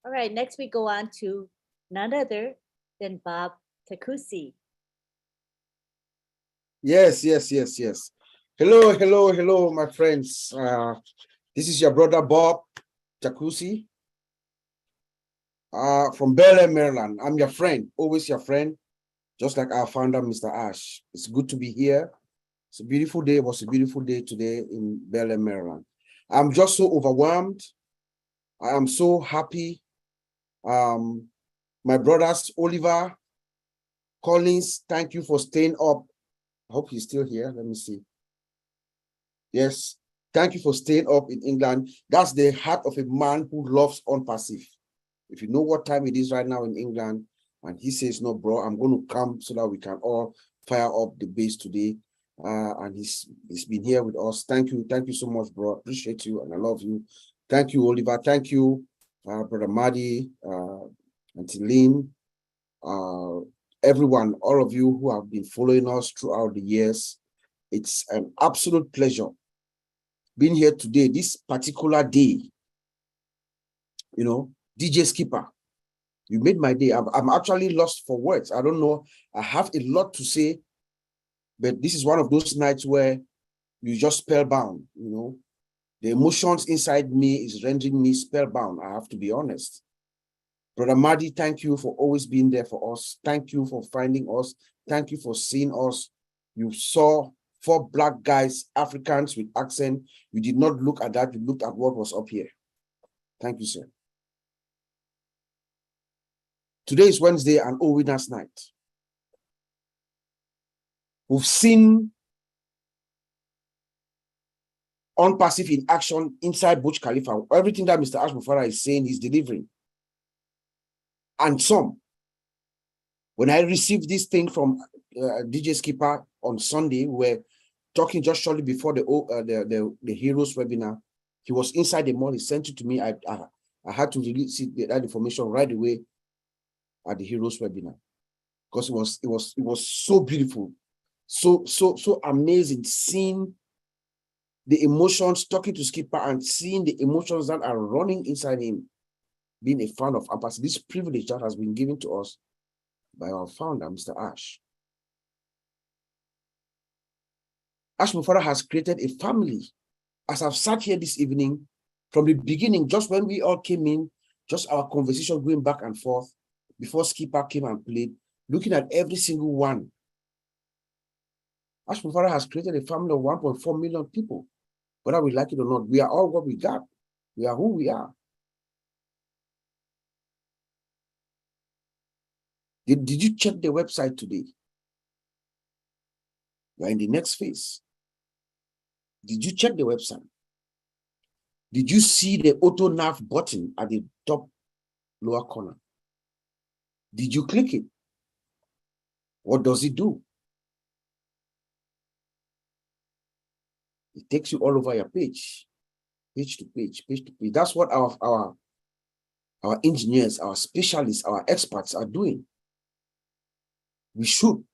All right, next we go on to none other than Bob Takusi. Yes. Hello, my friends. This is your brother Bob Takusi from Bel Air, Maryland. I'm your friend, always your friend, just like our founder, Mr. Ash. It's good to be here. It's a beautiful day. It was a beautiful day today in Bel Air, Maryland. I'm just so overwhelmed. I am so happy. My brothers, Oliver, Collins, thank you for staying up. I hope he's still here. Let me see. Yes, thank you for staying up in England. That's the heart of a man who loves ONPASSIVE. If you know what time it is right now in England, and he says, no, bro, I'm going to come so that we can all fire up the base today. And he's been here with us. Thank you so much, bro. Appreciate you and I love you. Thank you, Oliver. Thank you, Brother Marty, Auntie Lynn, everyone, all of you who have been following us throughout the years. It's an absolute pleasure being here today, this particular day. You know, DJ Skipper, you made my day. I'm actually lost for words. I don't know. I have a lot to say, but this is one of those nights where you just spellbound, you know. The emotions inside me is rendering me spellbound. I have to be honest. Brother Marty, thank you for always being there for us. Thank you for finding us. Thank you for seeing us. You saw 4 black guys, Africans with accent. You did not look at that. You looked at what was up here. Thank you, sir. Today is Wednesday and All Winners Night. We've seen ONPASSIVE in action inside Burj Khalifa. Everything that Mr. Ash Mufareh is saying, he's delivering. And some. When I received this thing from DJ Skipper on Sunday, we were talking just shortly before the Heroes webinar. He was inside the mall. He sent it to me. I had to release that information right away at the Heroes webinar, because it was so beautiful, so amazing, seeing the emotions, talking to Skipper and seeing the emotions that are running inside him, being a fan of ONPASSIVE. This privilege that has been given to us by our founder, Mr. Ash. Ash Mufareh has created a family. As I've sat here this evening, from the beginning, just when we all came in, just our conversation going back and forth, before Skipper came and played, looking at every single one. Ash Mufareh has created a family of 1.4 million people. Whether we like it or not, we are all what we got. We are who we are. Did you check the website today? We're in the next phase. Did you check the website? Did you see the auto nav button at the top lower corner? Did you click it? What does it do? It takes you all over your page, page to page, page to page. That's what our engineers, our specialists, our experts are doing. We should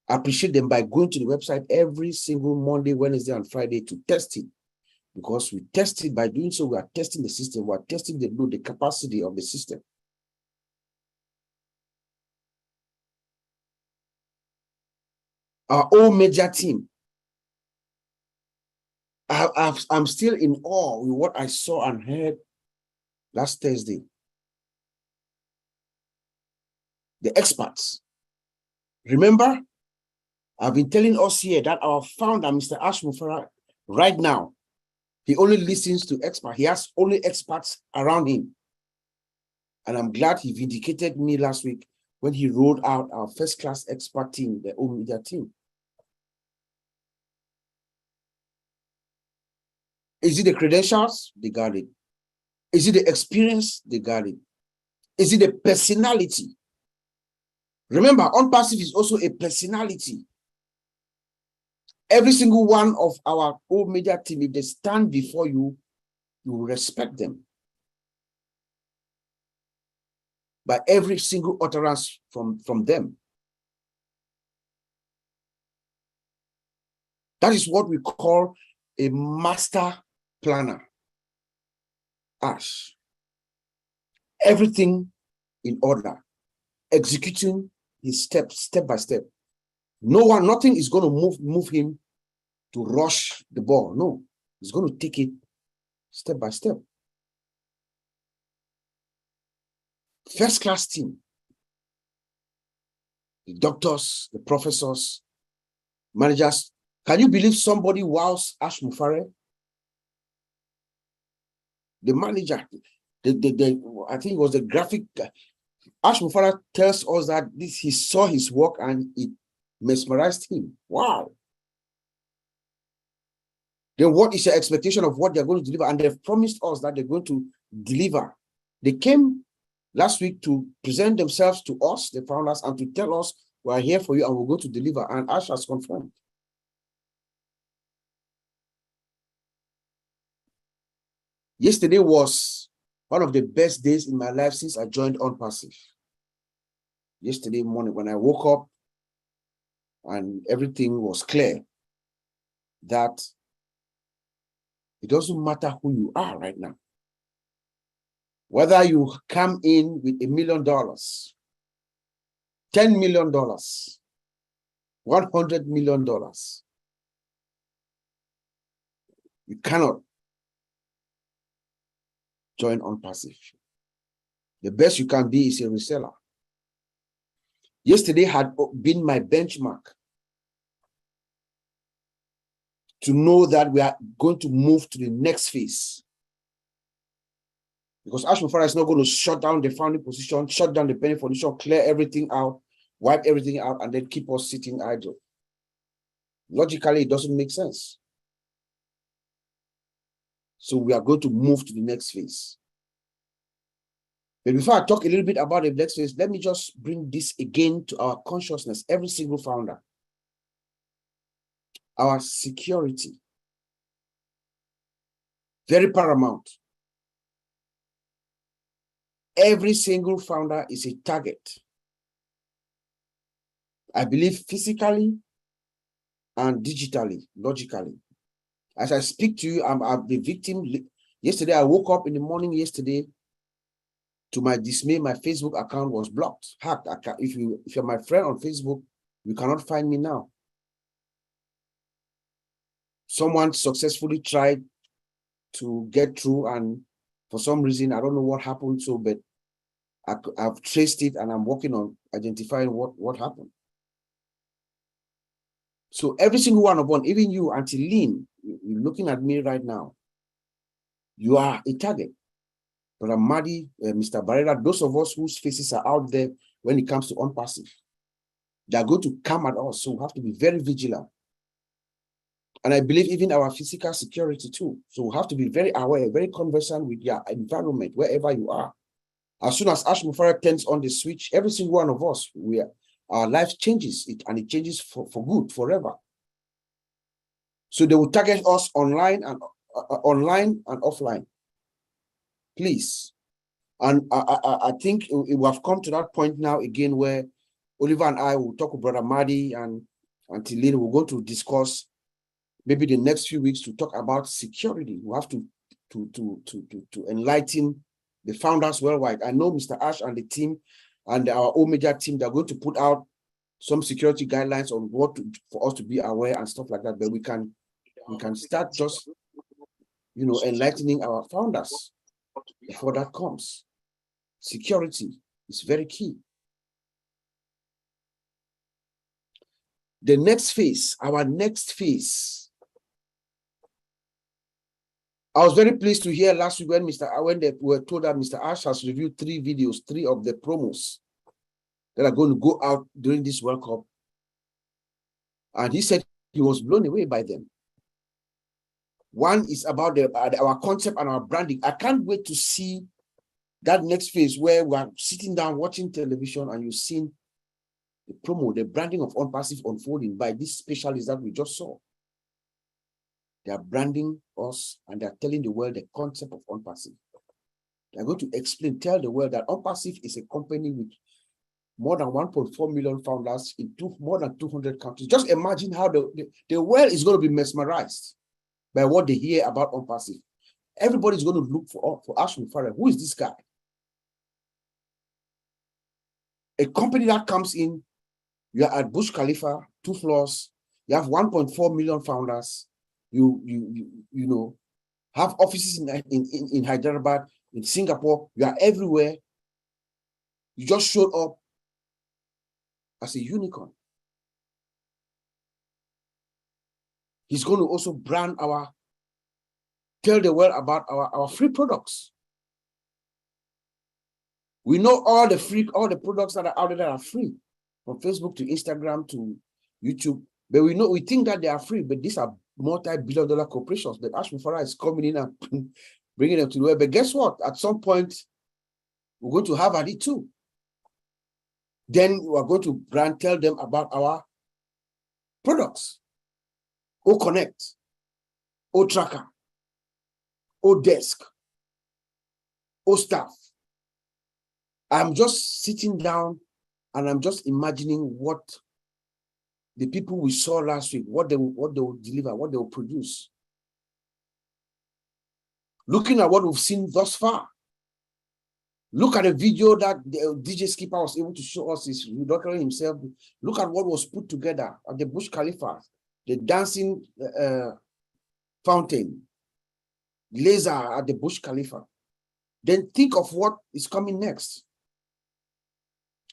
appreciate them by going to the website every single Monday, Wednesday, and Friday to test it. Because we test it. By doing so, we are testing the system. We are testing the load, the capacity of the system. Our own media team. I'm still in awe with what I saw and heard last Thursday. The experts. Remember, I've been telling us here that our founder, Mr. Ash Mufareh, right now, he only listens to experts. He has only experts around him. And I'm glad he vindicated me last week when he rolled out our first-class expert team, the own media team. Is it the credentials? They got it. Is it the experience? They got it. Is it the personality? Remember, ONPASSIVE is also a personality. Every single one of our old media team, if they stand before you, you will respect them. By every single utterance from them. That is what we call a master planner. Ash. Everything in order. Executing his steps, step by step. Nothing is going to move him to rush the ball. No, he's going to take it step by step. First class team. The doctors, the professors, managers. Can you believe somebody wows Ash Mufareh? The manager, I think it was the graphic. Ash Mufareh tells us that he saw his work and it mesmerized him. Wow. Then what is your expectation of what they're going to deliver? And they've promised us that they're going to deliver. They came last week to present themselves to us, the founders, and to tell us we're here for you and we're going to deliver. And Ash has confirmed. Yesterday was one of the best days in my life since I joined ONPASSIVE. Yesterday morning when I woke up and everything was clear that it doesn't matter who you are right now. Whether you come in with $1 million, $10 million, $100 million, you cannot join ONPASSIVE. The best you can be is a reseller. Yesterday had been my benchmark to know that we are going to move to the next phase. Because Ash Mufareh is not going to shut down the founding position, shut down the penny foundation, clear everything out, wipe everything out, and then keep us sitting idle. Logically, it doesn't make sense. So we are going to move to the next phase. But before I talk a little bit about the next phase, let me just bring this again to our consciousness, every single founder. Our security, very paramount. Every single founder is a target. I believe physically and digitally, logically. As I speak to you, I'm the victim. Yesterday, I woke up in the morning yesterday. To my dismay, my Facebook account was blocked, hacked. If you're my friend on Facebook, you cannot find me now. Someone successfully tried to get through, and for some reason, I don't know what happened. So, but I've traced it, and I'm working on identifying what happened. So every single one of them, even you, Auntie Lynn, you're looking at me right now. You are a target. Brother Marty, Mr. Barrera, those of us whose faces are out there when it comes to ONPASSIVE, they are going to come at us. So we have to be very vigilant. And I believe even our physical security too. So we have to be very aware, very conversant with your environment, wherever you are. As soon as Ash Mufareh turns on the switch, every single one of us, our life changes, and it changes for good, forever. So they will target us online and offline. Please. And I think we have come to that point now again where Oliver and I will talk with Brother Marty and Auntie Lynn. We're going to discuss maybe the next few weeks to talk about security. We have to enlighten the founders worldwide. I know Mr. Ash and the team and our Omega team, they're going to put out some security guidelines on for us to be aware and stuff like that. But we can start just, enlightening our founders before that comes. Security is very key. The next phase, our next phase. I was very pleased to hear last week when they were told that Mr. Ash has reviewed 3 videos, 3 of the promos that are going to go out during this World Cup. And he said he was blown away by them. One is about our concept and our branding. I can't wait to see that next phase where we are sitting down watching television and you've seen the promo, the branding of ONPASSIVE unfolding by these specialists that we just saw. They are branding us and they're telling the world the concept of ONPASSIVE. They're going to tell the world that ONPASSIVE is a company with more than 1.4 million founders in more than 200 countries. Just imagine how the world is going to be mesmerized by what they hear about ONPASSIVE. Everybody's going to look for Ash Mufareh. Who is this guy? A company that comes in, you're at Burj Khalifa, 2 floors, you have 1.4 million founders, you have offices in Hyderabad, in Singapore, you are everywhere. You just showed up as a unicorn. He's going to also brand tell the world about our free products. We know all the products that are out there that are free, from Facebook to Instagram to YouTube. But we think that they are free, but these are multi-billion-dollar corporations. But Ash Mufareh is coming in and bringing them to the world. But guess what? At some point, we're going to have it too. Then we are going to tell them about our products. O Connect, O Tracker, O Desk, O Staff. I'm just sitting down and I'm just imagining what the people we saw last week, what they will deliver, what they will produce. Looking at what we've seen thus far. Look at a video that the DJ Skipper was able to show us, his doctor himself. Look at what was put together at the Burj Khalifa, the dancing fountain, laser at the Burj Khalifa. Then think of what is coming next.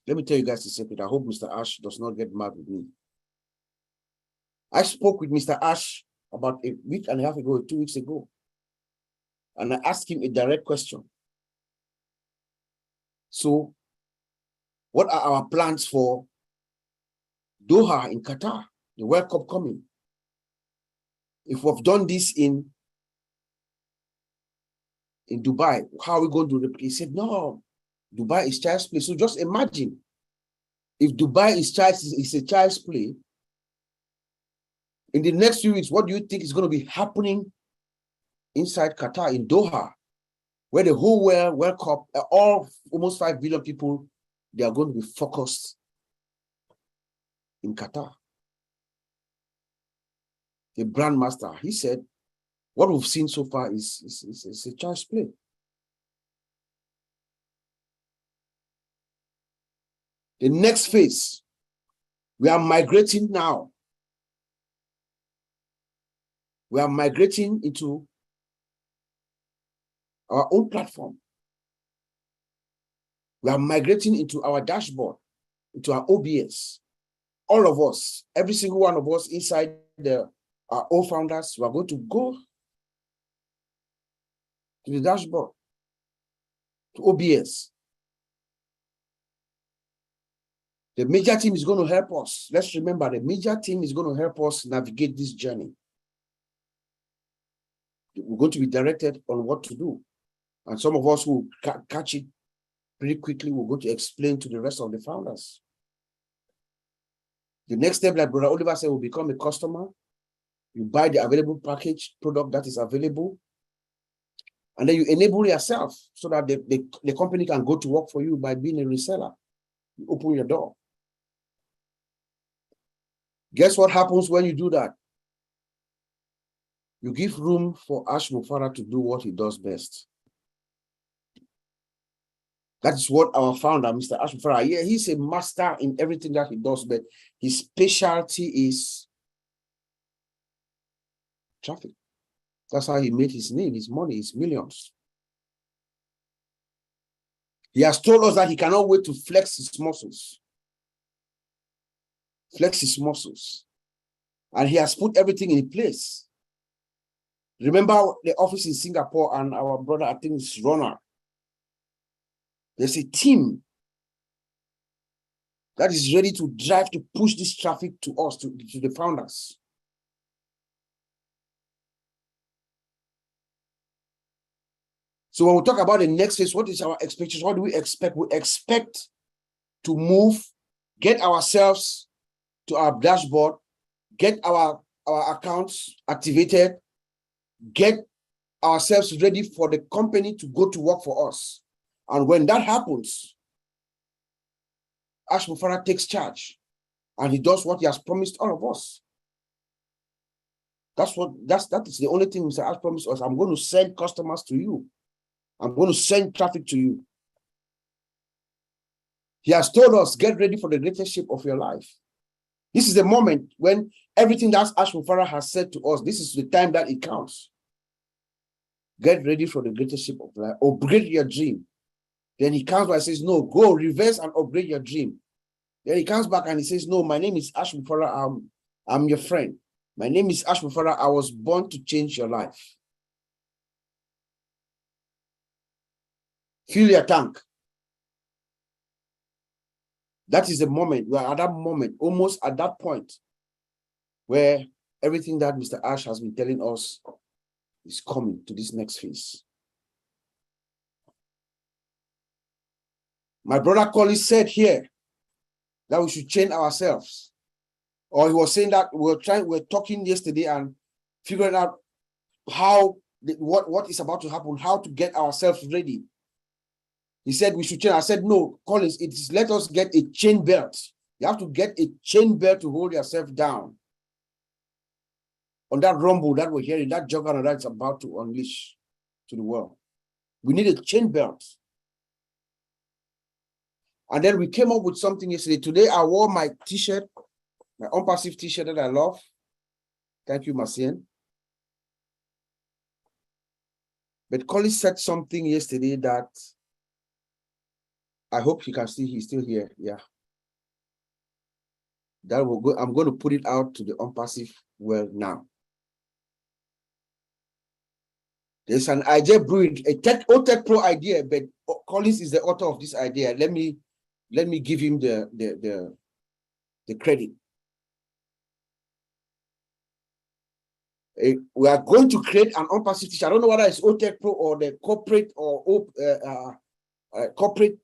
Let me tell you guys a secret. I hope Mr. Ash does not get mad with me. I spoke with Mr. Ash about a week and a half ago, 2 weeks ago. And I asked him a direct question. So, what are our plans for Doha in Qatar, the World Cup coming? If we've done this in in Dubai. How are we going to replicate? He said, no, Dubai is child's play. So just imagine if Dubai is a child's play, in the next few weeks, what do you think is going to be happening inside Qatar, in Doha, where the whole World Cup, all almost 5 billion people, they are going to be focused in Qatar. The brand master, he said, what we've seen so far is a child's play. The next phase, we are migrating now. We are migrating into our own platform. We are migrating into our dashboard, into our OBS. All of us, every single one of us inside our own founders, we are going to go to the dashboard, to OBS. The media team is going to help us. Let's remember, the media team is going to help us navigate this journey. We're going to be directed on what to do. And some of us will catch it pretty quickly. We're going to explain to the rest of the founders. The next step, like Brother Oliver said, will become a customer. You buy the available package product that is available. And then you enable yourself so that the company can go to work for you by being a reseller. You open your door. Guess what happens when you do that? You give room for Ash Mufareh to do what he does best. That is what our founder, Mr. Ash Mufareh, yeah, he's a master in everything that he does, but his specialty is traffic. That's how he made his name, his money, his millions. He has told us that he cannot wait to flex his muscles. Flex his muscles. And he has put everything in place. Remember the office in Singapore and our brother, I think it's Ronald. There's a team that is ready to drive to push this traffic to us, to the founders. So when we talk about the next phase, what is our expectation? What do we expect? We expect to move, get ourselves to our dashboard, get our accounts activated, get ourselves ready for the company to go to work for us. And when that happens, Ash Mufareh takes charge and he does what he has promised all of us. That is the only thing Mr. Ash promised us. I'm going to send customers to you. I'm going to send traffic to you. He has told us, get ready for the greatest ship of your life. This is the moment when everything that Ash Mufareh has said to us, this is the time that it counts. Get ready for the greatest ship of life. Upgrade your dream. Then he comes back and says, no, go reverse and upgrade your dream. Then he comes back and he says, no, my name is Ash Mufareh. I'm your friend. My name is Ash Mufareh. I was born to change your life. Fill your tank. That is the moment. We are at that moment, almost at that point, where everything that Mr. Ash has been telling us is coming to this next phase. My brother Collins said here that we should change ourselves. Or he was saying that we're talking yesterday and figuring out how, what is about to happen, how to get ourselves ready. He said we should change. I said, no, Collins, it is let us get a chain belt. You have to get a chain belt to hold yourself down on that rumble that we're hearing, that juggernaut that's about to unleash to the world. We need a chain belt. And then we came up with something yesterday. Today, I wore my t-shirt, my ONPASSIVE t-shirt that I love. Thank you, Marcien. But Collins said something yesterday that I hope he can see, he's still here. Yeah. That will go. I'm going to put it out to the ONPASSIVE world now. There's an idea brewing, a tech pro idea, but Collins is the author of this idea. Let me give him the credit. We are going to create an unpassive t-shirt. I don't know whether it's OTech Pro or the corporate or corporate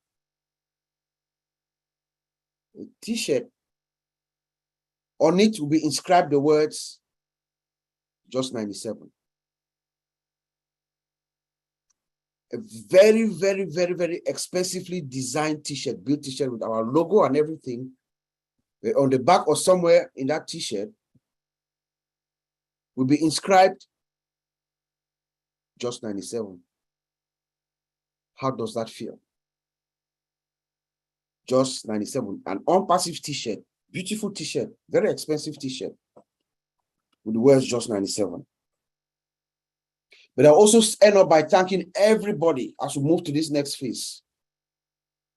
t-shirt. On it will be inscribed the words just 97. A very, very, very, very expensively designed t-shirt, built t-shirt with our logo and everything. On the back or somewhere in that t-shirt will be inscribed just 97. How does that feel? Just 97. An unpassive t-shirt, beautiful t-shirt, very expensive t-shirt with the words just 97. But I also end up by thanking everybody as we move to this next phase.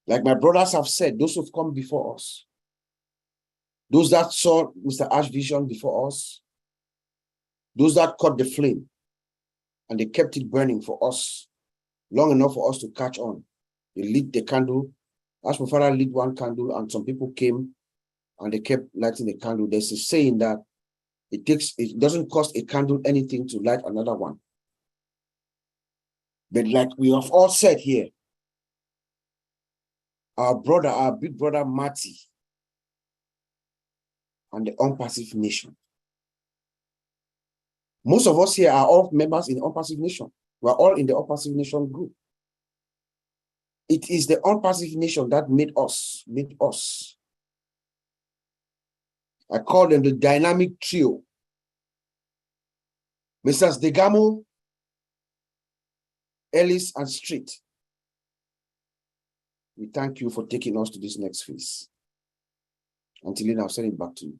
Like my brothers have said, those who've come before us, those that saw Mr. Ash vision before us, those that caught the flame and they kept it burning for us, long enough for us to catch on. They lit the candle. Ash Mufareh lit one candle and some people came and they kept lighting the candle. There's a saying that it doesn't cost a candle anything to light another one. But like we have all said here, our brother, our big brother Marty, and the ONPASSIVE Nation. Most of us here are all members in the ONPASSIVE Nation. We're all in the ONPASSIVE Nation group. It is the ONPASSIVE Nation that made us. I call them the dynamic trio. Mrs. DEGARMO, Ellis, and Street. We thank you for taking us to this next phase. Until then, I'll send it back to you.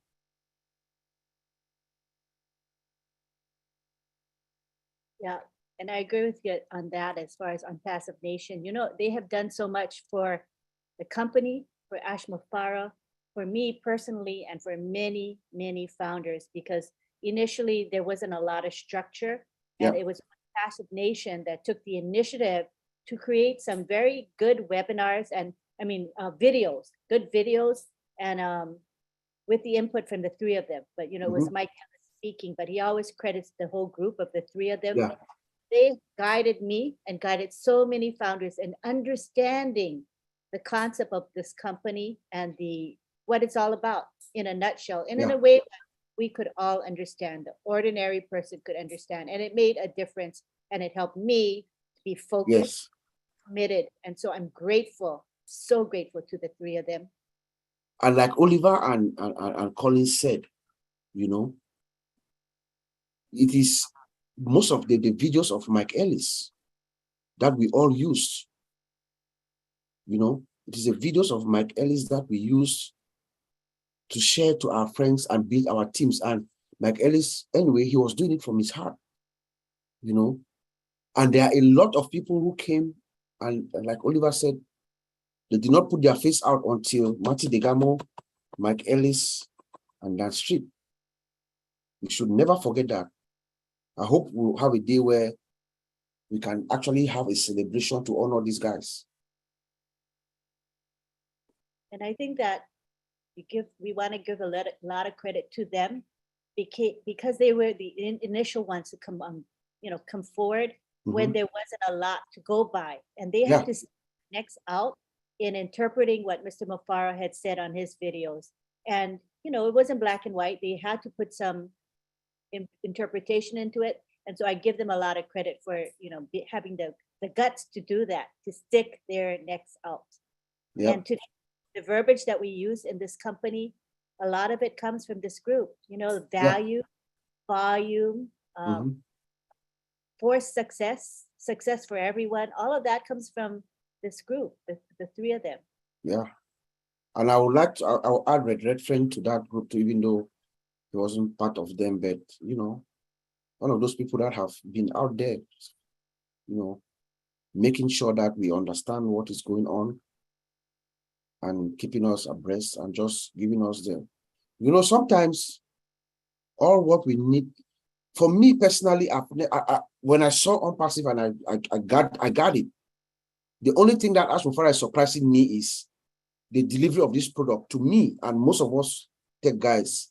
Yeah, and I agree with you on that as far as ONPASSIVE Nation. You know, they have done so much for the company, for Ash Mufareh, for me personally, and for many, many founders, because initially there wasn't a lot of structure, and it was ONPASSIVE Nation that took the initiative to create some very good webinars and, I mean, videos, good videos, and with the input from the three of them. But, you know, it was Mike speaking, but he always credits the whole group of the three of them. Yeah. They guided me and guided so many founders in understanding the concept of this company and what it's all about in a nutshell, and in a way that we could all understand, the ordinary person could understand. And it made a difference, and it helped me to be focused, committed. And so I'm grateful, so grateful to the three of them. And like Oliver and Colin said, you know, it is most of the videos of Mike Ellis that we all use. You know, it is the videos of Mike Ellis that we use to share to our friends and build our teams. And Mike Ellis, anyway, he was doing it from his heart, you know. And there are a lot of people who came, and like Oliver said, they did not put their face out until Marty DEGARMO, Mike Ellis, and Dan Street. We should never forget that. I hope we'll have a day where we can actually have a celebration to honor these guys. And I think that we want to give a lot of credit to them because they were the initial ones to come forward when there wasn't a lot to go by, and they had to next out in interpreting what Mr. Mufareh had said on his videos. And you know, it wasn't black and white. They had to put some interpretation into it, and so I give them a lot of credit for, you know, having the guts to do that, to stick their necks out. And today, the verbiage that we use in this company, a lot of it comes from this group. You know, value, volume, for success for everyone. All of that comes from this group, the three of them. Yeah, and I would like to, I'll add REDFERN to that group too, even though he wasn't part of them, but you know, one of those people that have been out there, you know, making sure that we understand what is going on and keeping us abreast and just giving us the, you know, sometimes all what we need. For me personally, when I saw ONPASSIVE and I got it, the only thing that Ash Mufareh is surprising me is the delivery of this product to me and most of us tech guys.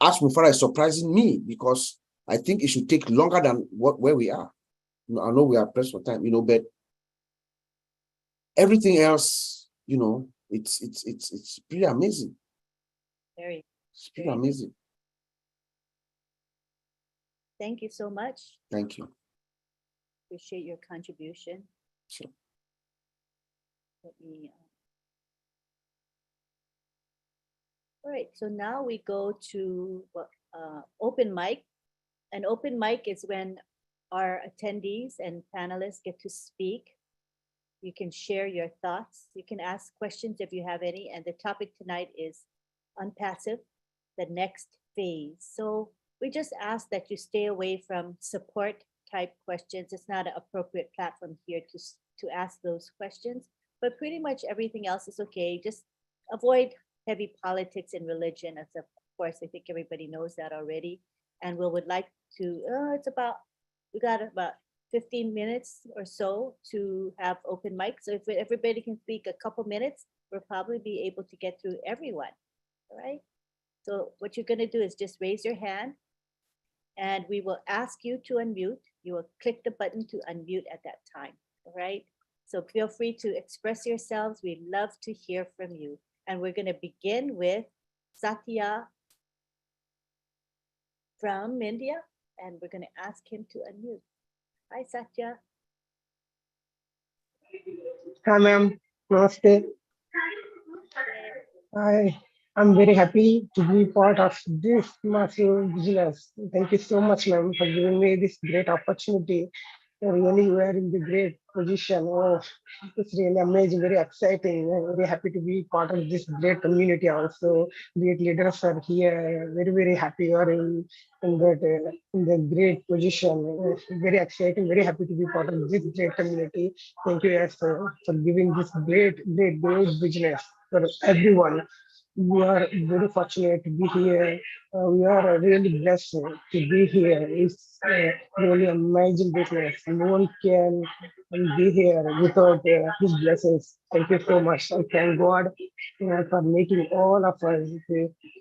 Ash Mufareh is surprising me because I think it should take longer than where we are. You know, I know we are pressed for time, you know, but everything else, you know, it's pretty amazing. Very. It's pretty amazing. Thank you so much. Thank you. Appreciate your contribution. Sure. Let me. All right, so now we go to open mic. An open mic is when our attendees and panelists get to speak. You can share your thoughts. You can ask questions if you have any. And the topic tonight is ONPASSIVE, the next phase. So we just ask that you stay away from support type questions. It's not an appropriate platform here to ask those questions, but pretty much everything else is okay. Just avoid heavy politics and religion. As of course, I think everybody knows that already. And we would like to, we got about 15 minutes or so to have open mic. So if everybody can speak a couple minutes, we'll probably be able to get through everyone, all right? So what you're gonna do is just raise your hand and we will ask you to unmute. You will click the button to unmute at that time, all right? So feel free to express yourselves. We'd love to hear from you. And we're gonna begin with Satya from India, and we're gonna ask him to unmute. Hi, Satya. Hi, ma'am. Namaste. I'm very happy to be part of this massive business. Thank you so much, ma'am, for giving me this great opportunity. Really, you are in the great position. Oh, it's really amazing, very exciting. I'm very happy to be part of this great community also. Great leaders are here. Very, very happy you are in the great position. Very exciting, very happy to be part of this great community. Thank you, yes, for giving this great business for everyone. We are very fortunate to be here. We are really blessed to be here. It's really amazing business. No one can be here without his blessings. Thank you so much. And thank God for making all of us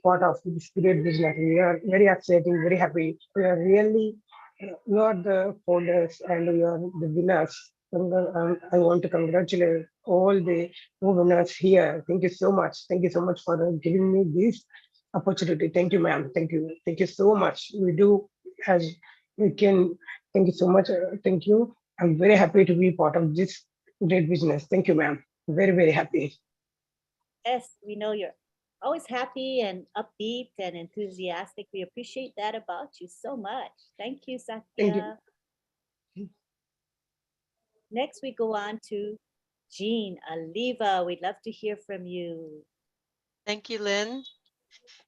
part of this great business. We are very exciting, very happy. We are really, we are the founders and we are the winners. I want to congratulate all the winners here. Thank you so much. Thank you so much for giving me this opportunity. Thank you, ma'am. Thank you. Thank you so much. We do as we can. Thank you so much. Thank you. I'm very happy to be part of this great business. Thank you, ma'am. Very, very happy. Yes, we know you're always happy and upbeat and enthusiastic. We appreciate that about you so much. Thank you, Satya. Thank you. Next, we go on to Jean, ALLEVA. We'd love to hear from you. Thank you, Lynn.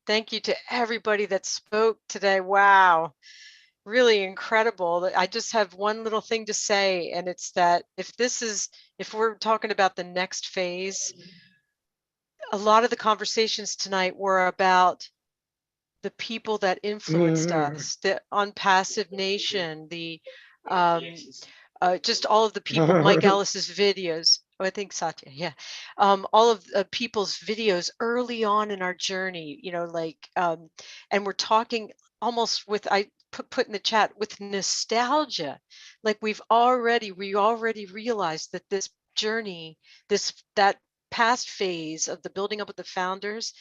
Thank you to everybody that spoke today. Wow, really incredible. I just have one little thing to say, and it's that if we're talking about the next phase, a lot of the conversations tonight were about the people that influenced us, the ONPASSIVE Nation, the just all of the people, Mike Ellis's videos. Oh, I think Satya, yeah. All of people's videos early on in our journey, you know, like, and we're talking almost with, I put in the chat, with nostalgia, like we already realized that this journey, that past phase of the building up with the founders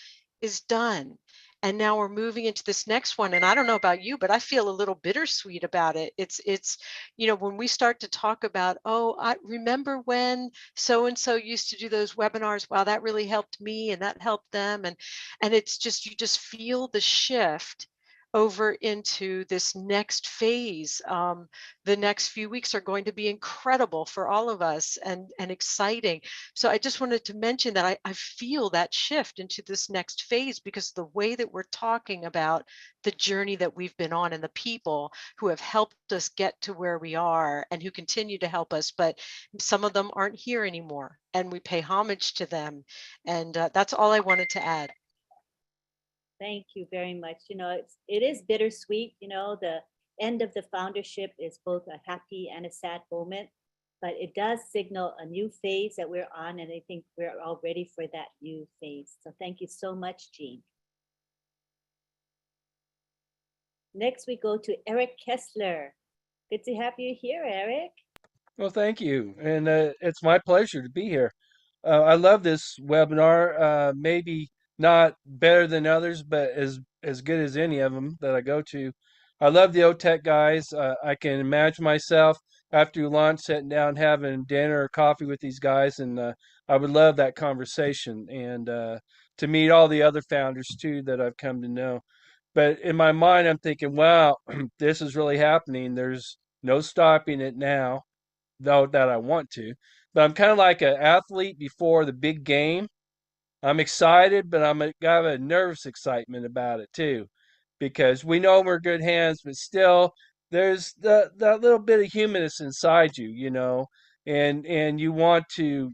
is done. And now we're moving into this next one. And I don't know about you, but I feel a little bittersweet about it. It's, you know, when we start to talk about, oh, I remember when so-and-so used to do those webinars. Wow, that really helped me and that helped them. And it's just, you just feel the shift over into this next phase. The next few weeks are going to be incredible for all of us and exciting. So I just wanted to mention that I feel that shift into this next phase, because the way that we're talking about the journey that we've been on and the people who have helped us get to where we are and who continue to help us, but some of them aren't here anymore, and we pay homage to them. And that's all I wanted to add. Thank you very much. You know, it is bittersweet. You know, the end of the foundership is both a happy and a sad moment, but it does signal a new phase that we're on, and I think we're all ready for that new phase. So thank you so much, Jean. Next, we go to Eric Kessler. Good to have you here, Eric. Well, thank you. And it's my pleasure to be here. I love this webinar. Maybe not better than others, but as good as any of them that I go to. I love the OTech guys. I can imagine myself after lunch sitting down having dinner or coffee with these guys, and I would love that conversation and to meet all the other founders too that I've come to know. But in my mind, I'm thinking, wow, this is really happening. There's no stopping it now, though that I want to. But I'm kind of like an athlete before the big game. I'm excited, but got a nervous excitement about it too, because we know we're good hands, but still there's that little bit of humanness inside you, and you want to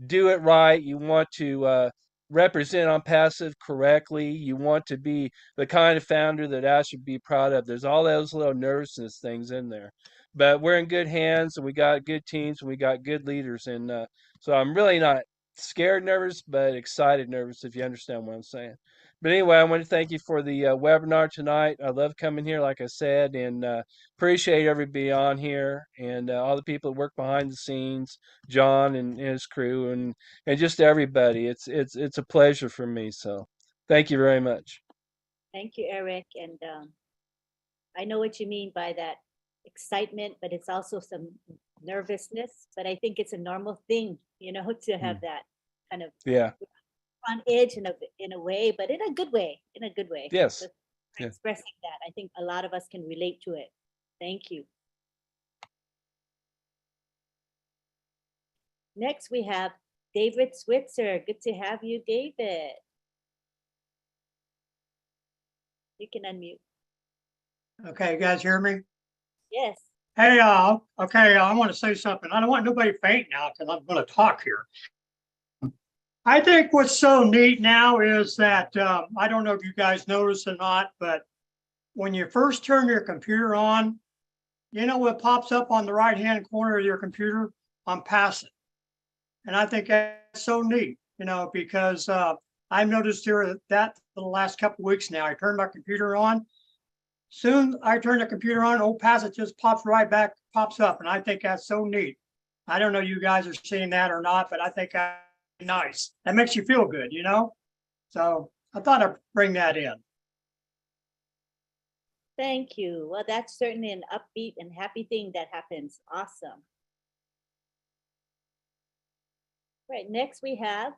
do it right. You want to represent on passive correctly. You want to be the kind of founder that Ash should be proud of. There's all those little nervousness things in there, but we're in good hands, and we got good teams, and we got good leaders, and so I'm really not scared nervous, but excited nervous, if you understand what I'm saying. But anyway, I want to thank you for the webinar tonight. I love coming here, like I said, and appreciate everybody on here and all the people that work behind the scenes, John and his crew, and just everybody. It's a pleasure for me. So thank you very much. Thank you, Eric. And I know what you mean by that excitement, but it's also some nervousness. But I think it's a normal thing, to have that kind of on edge in a way, but in a good way. Yes. So expressing that, I think a lot of us can relate to it. Thank you. Next, we have David Switzer. Good to have you, David. You can unmute. Okay, you guys hear me? Yes. Hey, okay, I want to say something. I don't want nobody to faint now because I'm going to talk here. I think what's so neat now is that, I don't know if you guys noticed or not, but when you first turn your computer on, you know what pops up on the right-hand corner of your computer? ONPASSIVE. And I think that's so neat, because I've noticed here that for the last couple of weeks now. I turned my computer on. Soon I turn the computer on, ONPASSIVE just pops up, and I think that's so neat. I don't know if you guys are seeing that or not, but I think that's nice. That makes you feel good, So I thought I'd bring that in. Thank you. Well, that's certainly an upbeat and happy thing that happens. Awesome. Right, next we have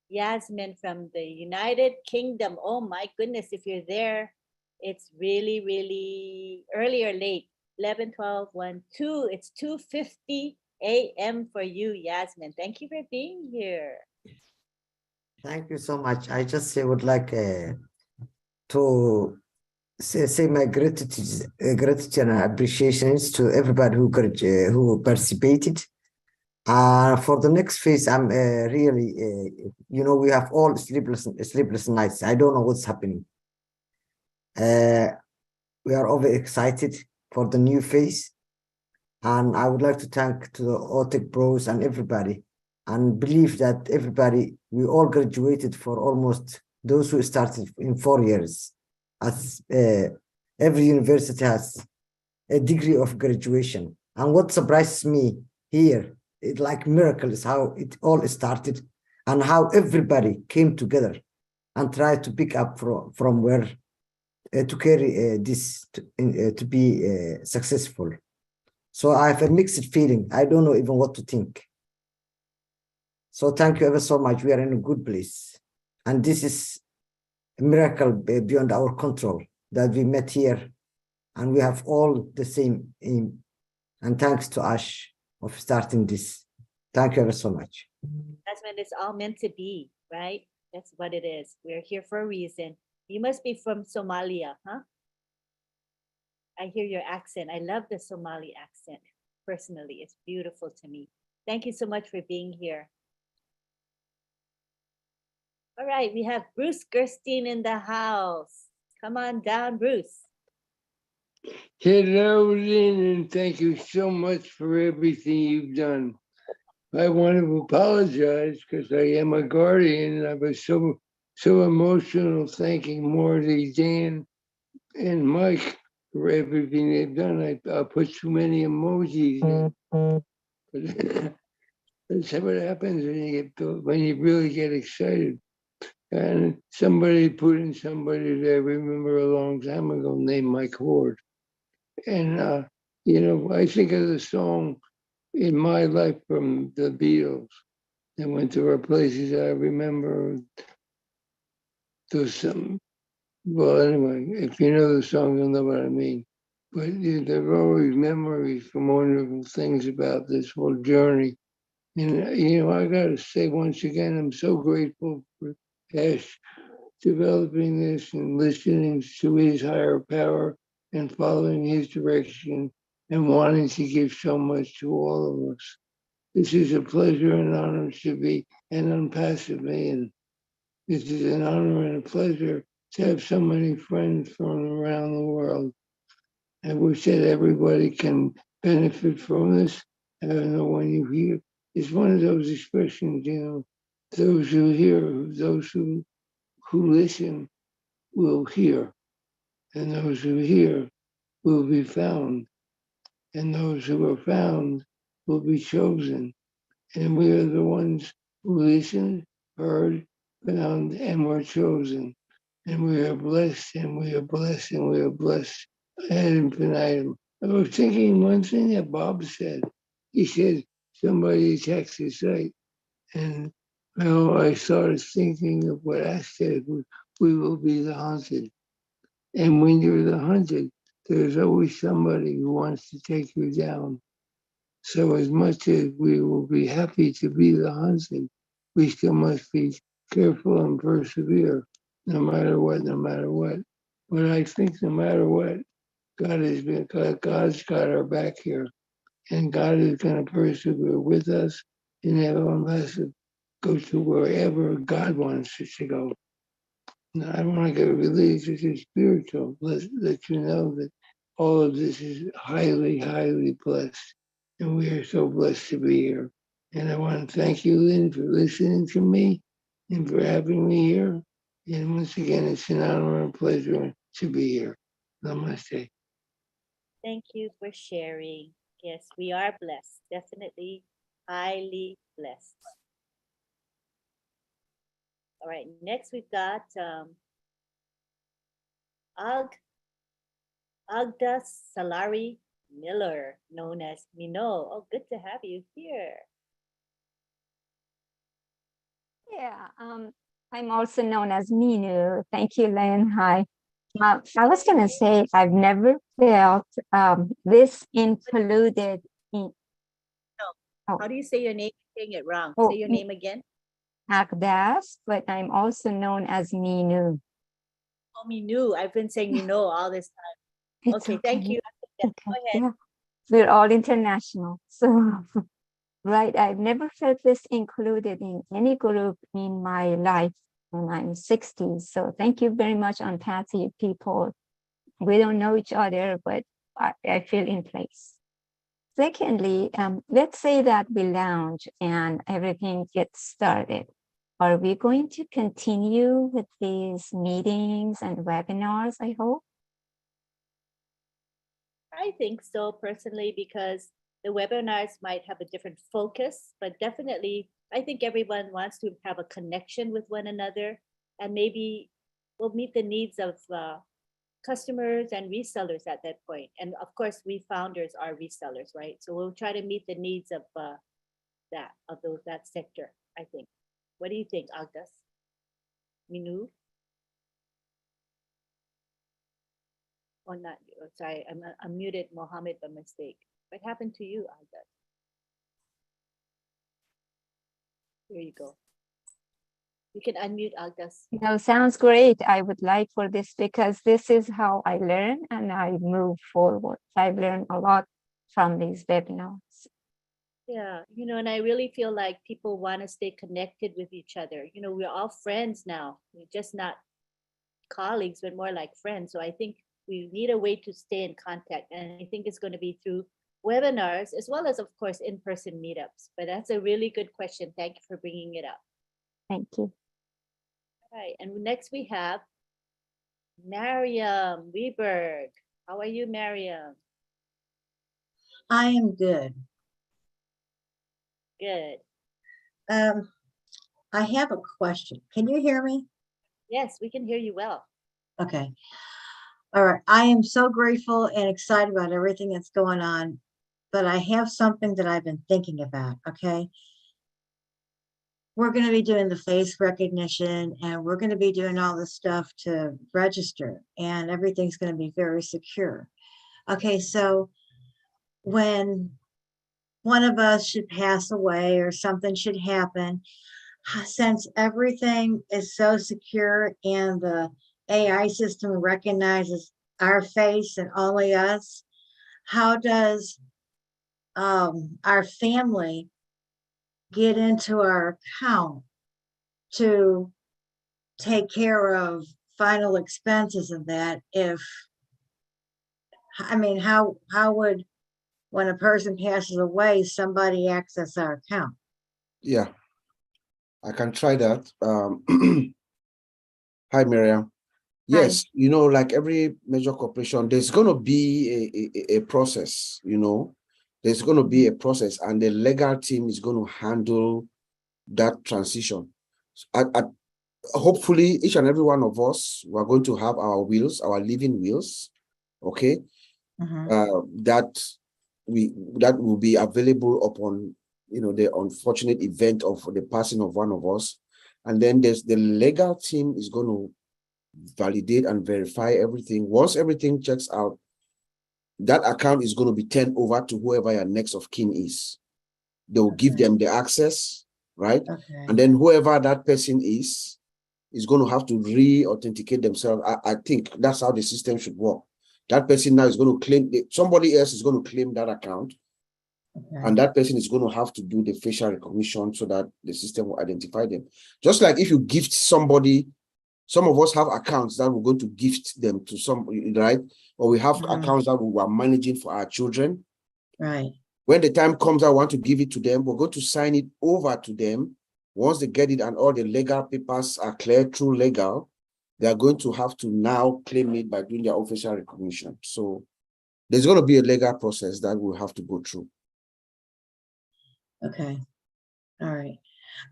Yasmin from the United Kingdom. Oh my goodness, if you're there, it's really, really early or late. 11, 12, 1, 2. It's 2:50 a.m. for you, Yasmin. Thank you for being here. Thank you so much. I just would like to say my gratitude and appreciations to everybody who participated. For the next phase, I'm really, we have all sleepless nights. I don't know what's happening. We are overexcited for the new phase. And I would like to thank to the OTech bros and everybody, and believe that we all graduated for almost those who started in 4 years. As every university has a degree of graduation. And what surprises me here, it's like miracle is how it all started and how everybody came together and tried to pick up from where to carry this to be successful. So I have a mixed feeling. I don't know even what to think. So thank you ever so much. We are in a good place. And this is a miracle beyond our control that we met here and we have all the same aim. And thanks to Ash of starting this. Thank you ever so much. That's when it's all meant to be, right? That's what it is. We're here for a reason. You must be from Somalia, huh? I hear your accent. I love the Somali accent. Personally, it's beautiful to me. Thank you so much for being here. All right, we have Bruce Gerstein in the house. Come on down, Bruce. Hello, Lynn, and thank you so much for everything you've done. I want to apologize because I am a guardian and I was so emotional thanking Marty, Dan, and Mike for everything they've done. I put too many emojis in. But that's what happens when you really get excited. And somebody put in somebody that I remember a long time ago named Mike Ward. And you know, I think of the song In My Life from the Beatles. They went to our places. I remember those some. Well, anyway, if you know the song, you'll know what I mean. But there are always memories from wonderful things about this whole journey. And, you know, I got to say once again, I'm so grateful for Ash developing this and listening to his higher power and following his direction and wanting to give so much to all of us. This is a pleasure and honor to be an unpassive man. This is an honor and a pleasure to have so many friends from around the world. I wish that everybody can benefit from this. I don't know when you hear. It's one of those expressions, you know, those who hear, those who listen will hear, and those who hear will be found, and those who are found will be chosen. And we are the ones who listened, heard, found, and were chosen. And we are blessed, and we are blessed, and we are blessed ad infinitum. I was thinking one thing that Bob said. He said, somebody attacks the site. And well, I started thinking of what Ash said, we will be the haunted. And when you're the hunted, there's always somebody who wants to take you down. So as much as we will be happy to be the hunted, we still must be careful and persevere, no matter what, no matter what. But I think no matter what, God's got our back here, and God is going to persevere with us and have ONPASSIVE go to wherever God wants us to go. Now, I don't want to get religious or spiritual. Let you know that all of this is highly, highly blessed. And we are so blessed to be here. And I want to thank you, Lynn, for listening to me and for having me here. And once again, it's an honor and pleasure to be here. Namaste. Thank you for sharing. Yes, we are blessed, definitely highly blessed. All right, next we've got Agda Salari Miller, known as Mino. Oh, good to have you here. Yeah, I'm also known as Minu. Thank you, Lynn. Hi. I was going to say, I've never felt this included in. No. Oh. How do you say your name? You're saying it wrong. Oh, say your name again. Agdas, but I'm also known as Minu. Oh, Minu. I've been saying Mino all this time. Okay, thank you. Go ahead. Yeah. We're all international. So, right, I've never felt this included in any group in my life when I'm 60. So thank you very much, ONPASSIVE people. We don't know each other, but I feel in place. Secondly, let's say that we lounge and everything gets started. Are we going to continue with these meetings and webinars, I hope? I think so personally, because the webinars might have a different focus, but definitely I think everyone wants to have a connection with one another, and maybe we'll meet the needs of customers and resellers at that point. And of course, we founders are resellers, right? So we'll try to meet the needs of that sector, I think. What do you think, Agdas? Minu? Oh, not you. Oh, sorry, I'm muted Mohammed by mistake. What happened to you, Agdas? Here you go. You can unmute, Agdas. No, sounds great. I would like for this because this is how I learn and I move forward. I've learned a lot from these webinars. Yeah, and I really feel like people want to stay connected with each other. We're all friends now. We're just not colleagues, but more like friends. So I think we need a way to stay in contact. And I think it's going to be through webinars as well as, of course, in-person meetups. But that's a really good question. Thank you for bringing it up. Thank you. All right. And next we have Mariam Weberg. How are you, Mariam? I am good. Good. I have a question. Can you hear me? Yes, we can hear you well. Okay. All right. I am so grateful and excited about everything that's going on, but I have something that I've been thinking about. Okay. We're going to be doing the face recognition and we're going to be doing all this stuff to register, and everything's going to be very secure. Okay. So when one of us should pass away or something should happen, since everything is so secure and the AI system recognizes our face and only us, how does our family get into our account to take care of final expenses of that? If, I mean, how would, when a person passes away, somebody access our account? Yeah, I can try that. Hi, Miriam. Yes, you know, like every major corporation, there's going to be a process, you know, there's going to be a process, and the legal team is going to handle that transition. Hopefully, each and every one of us, we're going to have our wills, our living wills, okay, that will be available upon, you know, the unfortunate event of the passing of one of us. And then there's the legal team is going to validate and verify everything. Once everything checks out, that account is going to be turned over to whoever your next of kin is. They will give them the access, right? And then whoever that person is going to have to re-authenticate themselves. I think that's how the system should work. That person now is going to claim, somebody else is going to claim that account. And that person is going to have to do the facial recognition so that the system will identify them. Just like if you gift somebody, some of us have accounts that we're going to gift them to some, right? Or we have accounts that we are managing for our children. Right. When the time comes, I want to give it to them, we're going to sign it over to them. Once they get it and all the legal papers are clear through legal, they are going to have to now claim it by doing their official recognition. So there's going to be a legal process that we'll have to go through. Okay. All right.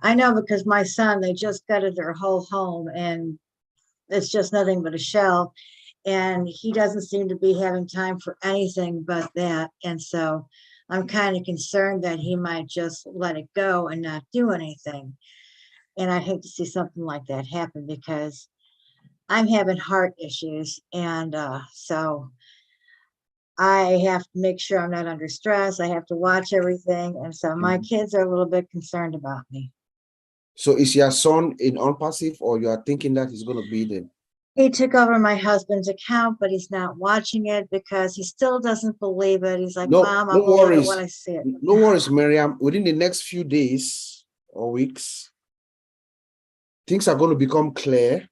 I know, because my son, they just gutted their whole home and it's just nothing but a shell. And he doesn't seem to be having time for anything but that. And so I'm kind of concerned that he might just let it go and not do anything. And I hate to see something like that happen, because I'm having heart issues. And so I have to make sure I'm not under stress. I have to watch everything. And so my kids are a little bit concerned about me. So is your son in ONPASSIVE, or you are thinking that he's going to be there? He took over my husband's account, but he's not watching it because he still doesn't believe it. He's like, Mom, I'll believe it when I see it. No worries, Miriam. Within the next few days or weeks, things are going to become clear.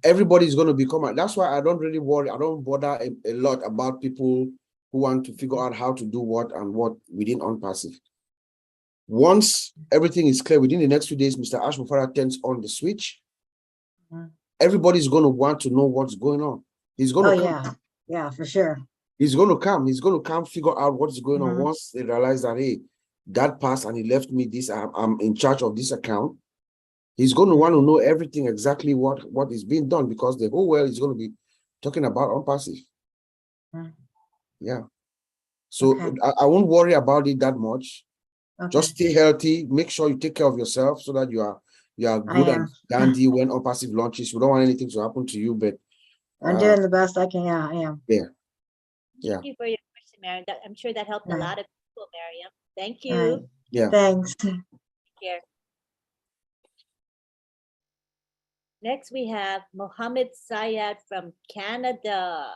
Everybody's going to become, that's why I don't really worry. I don't bother a lot about people who want to figure out how to do what and what within ONPASSIVE. Once everything is clear, within the next few days, Mr. Ash Mufareh turns on the switch. Everybody's going to want to know what's going on. He's going to come. Yeah, for sure. He's going to come. He's going to come figure out what's going on. Once they realize that, hey, Dad passed and he left me this, I'm in charge of this account. He's going to want to know everything, exactly what is being done, because the whole world is going to be talking about ONPASSIVE. Yeah. So I won't worry about it that much. Just stay healthy. Make sure you take care of yourself so that you are good and dandy when ONPASSIVE launches. We don't want anything to happen to you, but I'm doing the best I can. Yeah, I am. Yeah. Thank you for your question, Mariam. I'm sure that helped a lot of people, Mariam. Thank you. Right. Yeah. Thanks. Take care. Next, we have Mohammed Syed from Canada.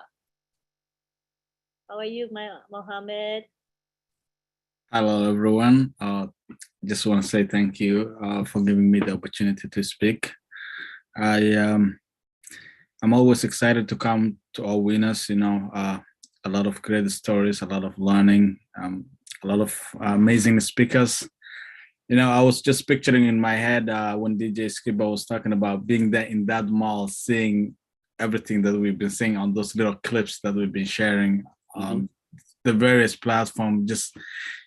How are you, Mohammed? Hello, everyone. Just want to say thank you for giving me the opportunity to speak. I'm always excited to come to All Winners. You know, a lot of great stories, a lot of learning, a lot of amazing speakers. You know, I was just picturing in my head when DJ Skiba was talking about being there in that mall, seeing everything that we've been seeing on those little clips that we've been sharing on the various platforms. Just,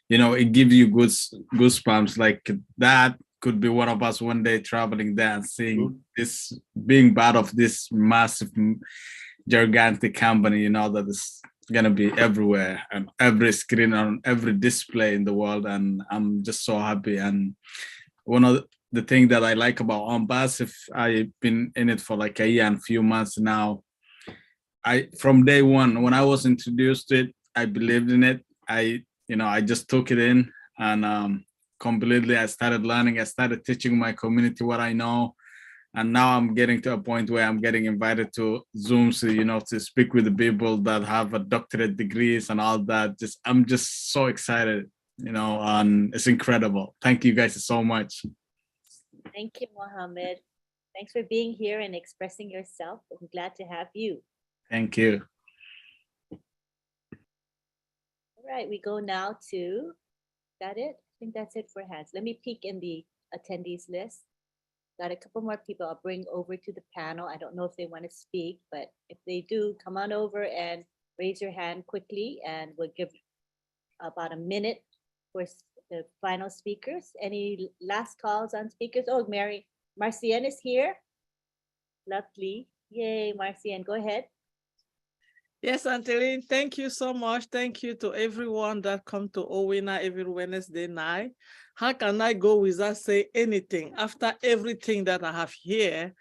you know, it gives you goosebumps. Like that could be one of us one day traveling there and seeing this, being part of this massive, gigantic company, you know, that is gonna be everywhere and every screen on every display in the world. And I'm just so happy. And one of the things that I like about ONPASSIVE, I've been in it for like a year and a few months now. From day one, when I was introduced to it, I believed in it. I just took it in, and completely I started learning. I started teaching my community what I know. And now I'm getting to a point where I'm getting invited to Zooms, you know, to speak with the people that have a doctorate degrees and all that. I'm just so excited, you know, and it's incredible. Thank you guys so much. Thank you, Mohammed. Thanks for being here and expressing yourself. I'm glad to have you. Thank you. All right, we go now to, is that it? I think that's it for hands. Let me peek in the attendees list. Got a couple more people I'll bring over to the panel. I don't know if they want to speak, but if they do, come on over and raise your hand quickly, and we'll give about a minute for the final speakers. Any last calls on speakers? Oh, Marcienne is here. Lovely. Yay, Marcienne, go ahead. Yes, Auntie Lynn, thank you so much. Thank you to everyone that come to OWINNER every Wednesday night. How can I go without saying anything after everything that I have here?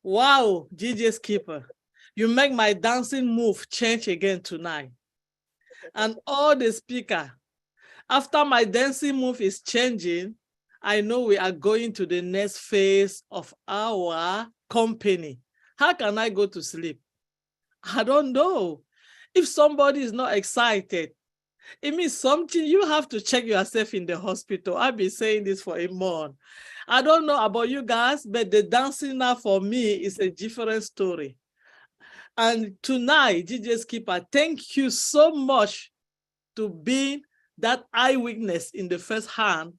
Wow, DJ Skipper, you make my dancing move change again tonight. And all the speaker, after my dancing move is changing, I know we are going to the next phase of our company. How can I go to sleep? I don't know. If somebody is not excited, it means something. You have to check yourself in the hospital. I've been saying this for a month. I don't know about you guys, but the dancing now for me is a different story. And tonight, DJ Skipper, thank you so much to being that eyewitness in the first hand.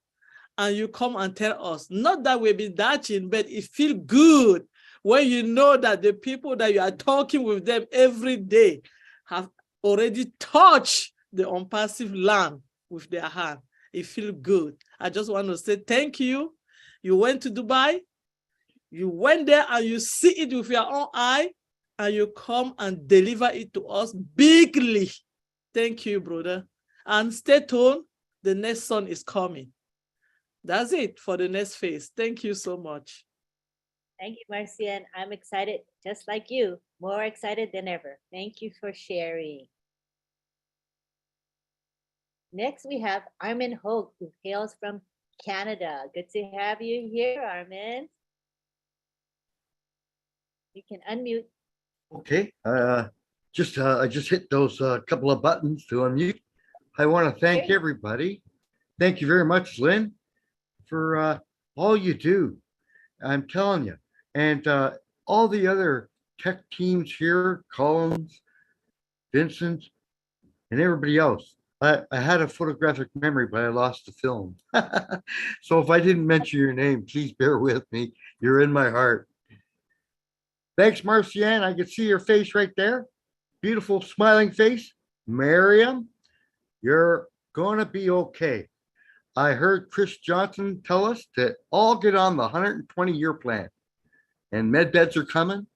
And you come and tell us, not that we've been dancing, but it feels good when you know that the people that you are talking with them every day have already touched the ONPASSIVE land with their hand. It feels good. I just want to say thank you. You went to Dubai, you went there and you see it with your own eye, and you come and deliver it to us bigly. Thank you, brother. And stay tuned, the next son is coming. That's it for the next phase. Thank you so much. Thank you, Marcienne. I'm excited, just like you, more excited than ever. Thank you for sharing. Next, we have Armin Hogue, who hails from Canada. Good to have you here, Armin. You can unmute. Okay, I just hit those couple of buttons to unmute. I want to thank everybody. Thank you very much, Lynn, for all you do. I'm telling you. And all the other tech teams here, Collins, Vincent, and everybody else. I had a photographic memory, but I lost the film. So if I didn't mention your name, please bear with me. You're in my heart. Thanks, Marcienne. I can see your face right there. Beautiful smiling face. Miriam, you're going to be okay. I heard Chris Johnson tell us to all get on the 120-year plan. And med beds are coming.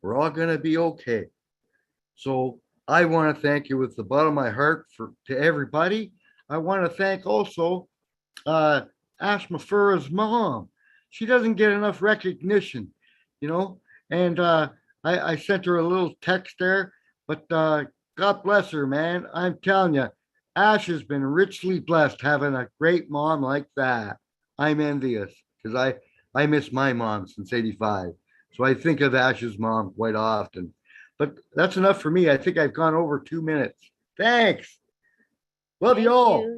We're all going to be okay. So I want to thank you with the bottom of my heart to everybody. I want to thank also Ash Mufareh's mom. She doesn't get enough recognition, you know. And I sent her a little text there, but God bless her, man. I'm telling you, Ash has been richly blessed having a great mom like that. I'm envious because I miss my mom since '85. So I think of Ash's mom quite often. But that's enough for me. I think I've gone over 2 minutes. Thanks. Love you all.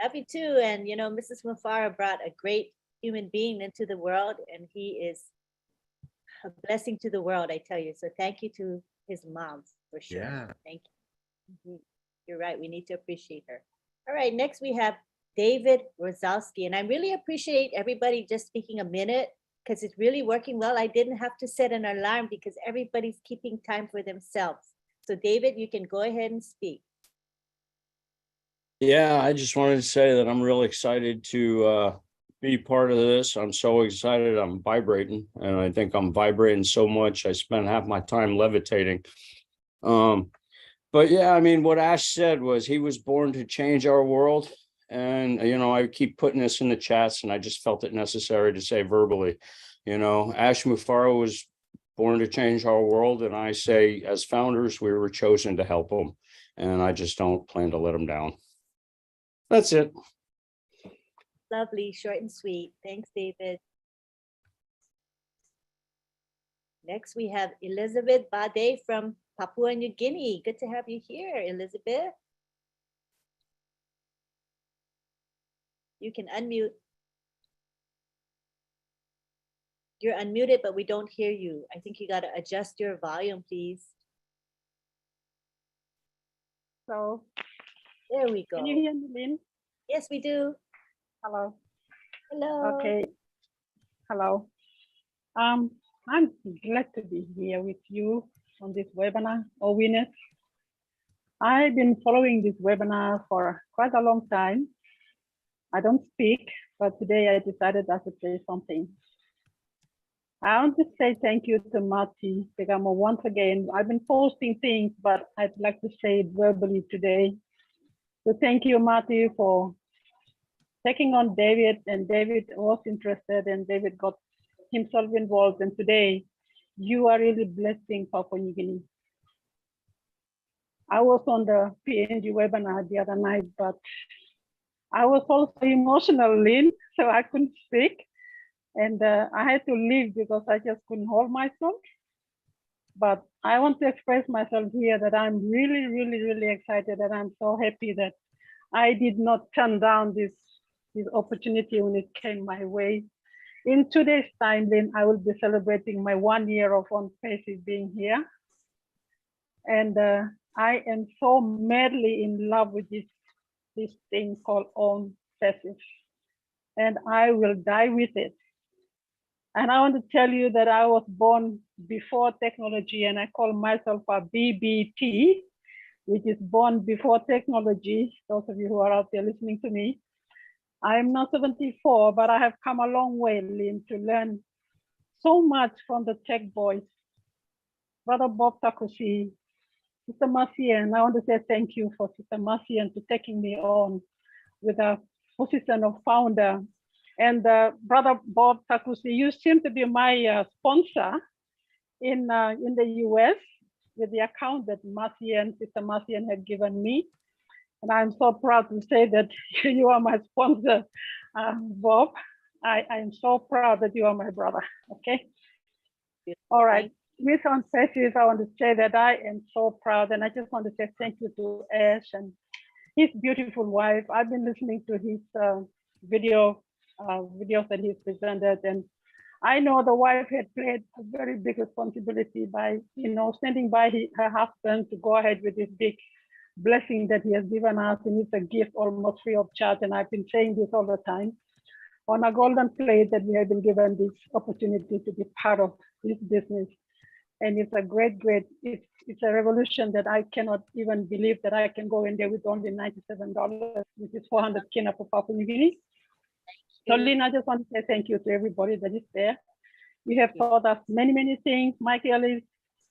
Love you too. And, you know, Mrs. Mufareh brought a great human being into the world, and he is a blessing to the world, I tell you. So thank you to his mom for sure. Yeah. Thank you. You're right. We need to appreciate her. All right. Next, we have David Rosowski. And I really appreciate everybody just speaking a minute. because it's really working well. I didn't have to set an alarm because everybody's keeping time for themselves. So David, you can go ahead and speak. Yeah, I just wanted to say that I'm really excited to be part of this. I'm so excited. I'm vibrating, and I think I'm vibrating so much. I spent half my time levitating. But yeah, I mean, what Ash said was he was born to change our world. And, you know, I keep putting this in the chats, and I just felt it necessary to say verbally, you know, Ash Mufareh was born to change our world. And I say, as founders, we were chosen to help him. And I just don't plan to let him down. That's it. Lovely, short and sweet. Thanks, David. Next, we have Elizabeth Bade from Papua New Guinea. Good to have you here, Elizabeth. You can unmute. You're unmuted, but we don't hear you. I think you got to adjust your volume, please. So, there we go. Can you hear me, Lynn? Yes, we do. Hello. Hello. Okay. Hello. I'm glad to be here with you on this webinar, OWINNERS. I've been following this webinar for quite a long time. I don't speak, but today I decided I should say something. I want to say thank you to MARTY DEGARMO once again. I've been posting things, but I'd like to say it verbally today. So thank you, MARTY, for taking on David, and David was interested, and David got himself involved. And today, you are really blessing Papua New Guinea. I was on the PNG webinar the other night, but I was also emotional, Lynn, so I couldn't speak. And I had to leave because I just couldn't hold myself. But I want to express myself here that I'm really, really, really excited, and I'm so happy that I did not turn down this opportunity when it came my way. In 2 days' time, then I will be celebrating my 1 year of ONPASSIVE being here. And I am so madly in love with this thing called ONPASSIVE. And I will die with it. And I want to tell you that I was born before technology, and I call myself a BBT, which is born before technology. Those of you who are out there listening to me, I'm not 74, but I have come a long way, Lynn, to learn so much from the tech boys. Brother Bob Takusi, Sister Marcian, I want to say thank you for Sister Marcian to taking me on with a position of founder. And Brother Bob Takusi, you seem to be my sponsor in the US with the account that Marcian, Sister Marcian had given me. And I'm so proud to say that you are my sponsor, Bob. I am so proud that you are my brother, okay? All right, with ONPASSIVE, I want to say that I am so proud, and I just want to say thank you to Ash and his beautiful wife. I've been listening to his videos that he's presented, and I know the wife had played a very big responsibility by, standing by her husband to go ahead with this big blessing that he has given us, and it's a gift almost free of charge. And I've been saying this all the time, on a golden plate that we have been given this opportunity to be part of this business. And it's a great, it's a revolution that I cannot even believe that I can go in there with only $97, which is 400 kina for Papua New Guinea. So Lynn, I just want to say thank you to everybody that is there. You have taught us many, many things. Mike Ellis,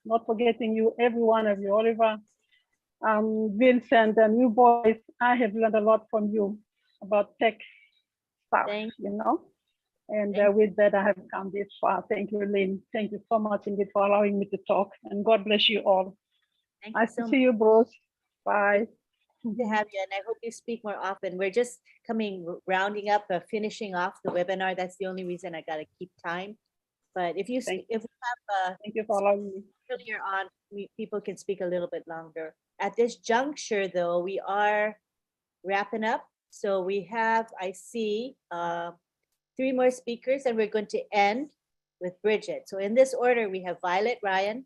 not forgetting you, every one of you, Oliver, Vincent, and you boys. I have learned a lot from you about tech stuff, And with that, I have come this far. Thank you, Lynn. Thank you so much indeed for allowing me to talk. And God bless you all. Nice to see you, Bruce. Bye. Good to have you, and I hope you speak more often. We're just rounding up, finishing off the webinar. That's the only reason I got to keep time. But if we have, thank you for allowing me. Earlier on, people can speak a little bit longer. At this juncture, though, we are wrapping up. So we have, I see, 3 more speakers, and we're going to end with Bridget. So in this order, we have Violet Ryan,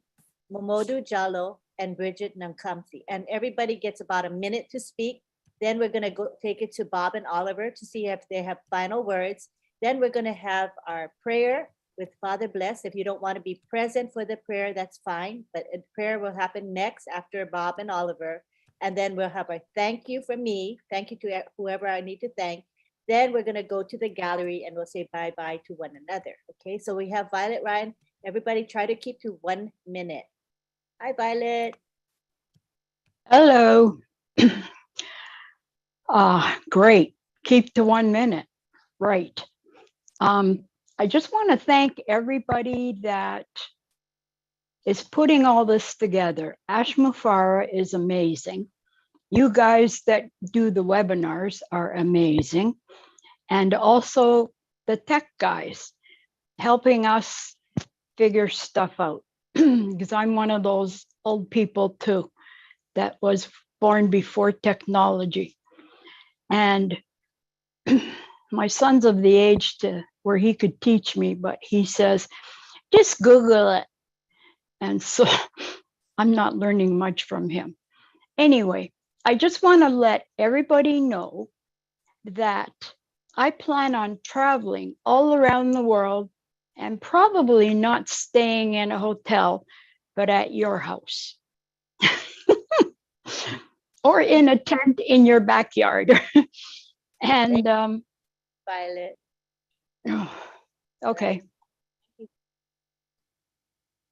Momodu Jallo, and Bridget Nankamsi. And everybody gets about a minute to speak. Then we're going to go take it to Bob and Oliver to see if they have final words. Then we're going to have our prayer with Father Bless. If you don't want to be present for the prayer, that's fine. But the prayer will happen next after Bob and Oliver. And then we'll have a thank you from me. Thank you to whoever I need to thank. Then we're going to go to the gallery and we'll say bye-bye to one another. Okay, so we have Violet, Ryan. Everybody try to keep to 1 minute. Hi, Violet. Hello. Great. Keep to 1 minute. Right. I just want to thank everybody that is putting all this together. Ash Mufareh is amazing. You guys that do the webinars are amazing. And also the tech guys helping us figure stuff out. Because I'm one of those old people too, that was born before technology. And my son's of the age to where he could teach me, but he says, just Google it. And so I'm not learning much from him. Anyway, I just want to let everybody know that I plan on traveling all around the world and probably not staying in a hotel, but at your house. Or in a tent in your backyard. And Violet. Okay.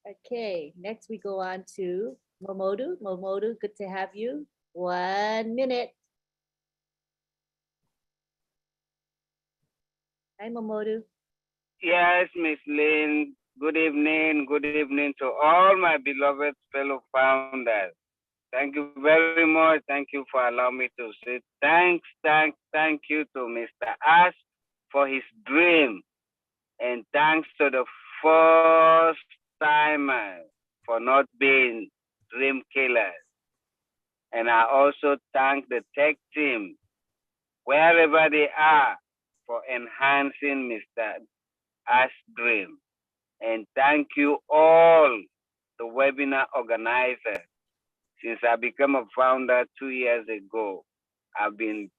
Okay, next we go on to Momodu. Momodu, good to have you. 1 minute. Hi, Momodu. Yes, Miss Lynn. Good evening. Good evening to all my beloved fellow founders. Thank you very much. Thank you for allowing me to say thank you to Mr. Ash for his dream. And thanks to the first timers for not being dream killers. And I also thank the tech team, wherever they are, for enhancing Mr. Ash's dream. And thank you all, the webinar organizers. Since I became a founder 2 years ago, I've been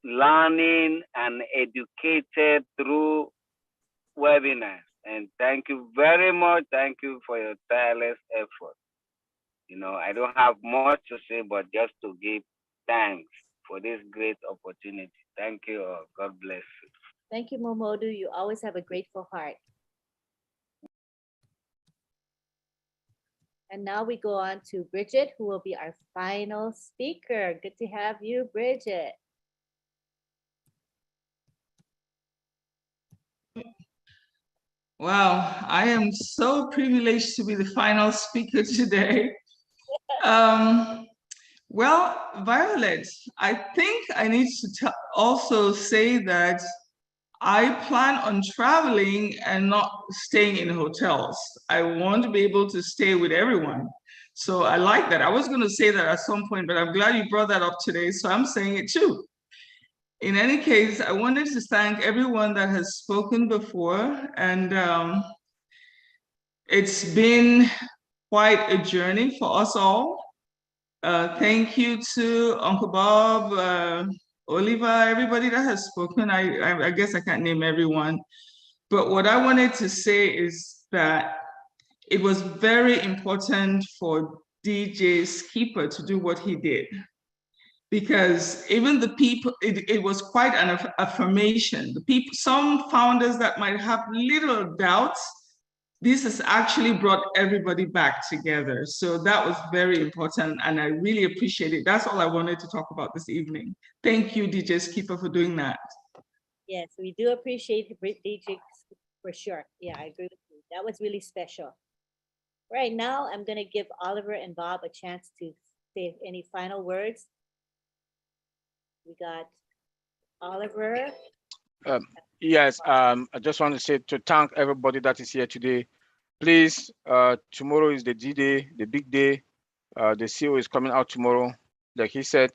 learning and educated through webinars. And thank you very much. Thank you for your tireless effort. You know, I don't have much to say, but just to give thanks for this great opportunity. Thank you all. God bless you. Thank you, Momodu. You always have a grateful heart. And now we go on to Bridget, who will be our final speaker. Good to have you, Bridget. Wow, I am so privileged to be the final speaker today. Well, Violet, I think I need to also say that I plan on traveling and not staying in hotels. I want to be able to stay with everyone. So I like that. I was going to say that at some point, but I'm glad you brought that up today. So I'm saying it too. In any case, I wanted to thank everyone that has spoken before. And it's been quite a journey for us all. Thank you to Uncle Bob, Oliver, everybody that has spoken. I guess I can't name everyone. But what I wanted to say is that it was very important for DJ Skipper to do what he did. Because even the people, it was quite an affirmation. The people, some founders that might have little doubts, this has actually brought everybody back together. So that was very important and I really appreciate it. That's all I wanted to talk about this evening. Thank you, DJ Skipper, for doing that. Yes, we do appreciate DJ for sure. Yeah, I agree with you. That was really special. Right now, I'm going to give Oliver and Bob a chance to say any final words. We got Oliver. Yes, I just want to say to thank everybody that is here today. Please, tomorrow is the D-Day, the big day. The CEO is coming out tomorrow. Like he said,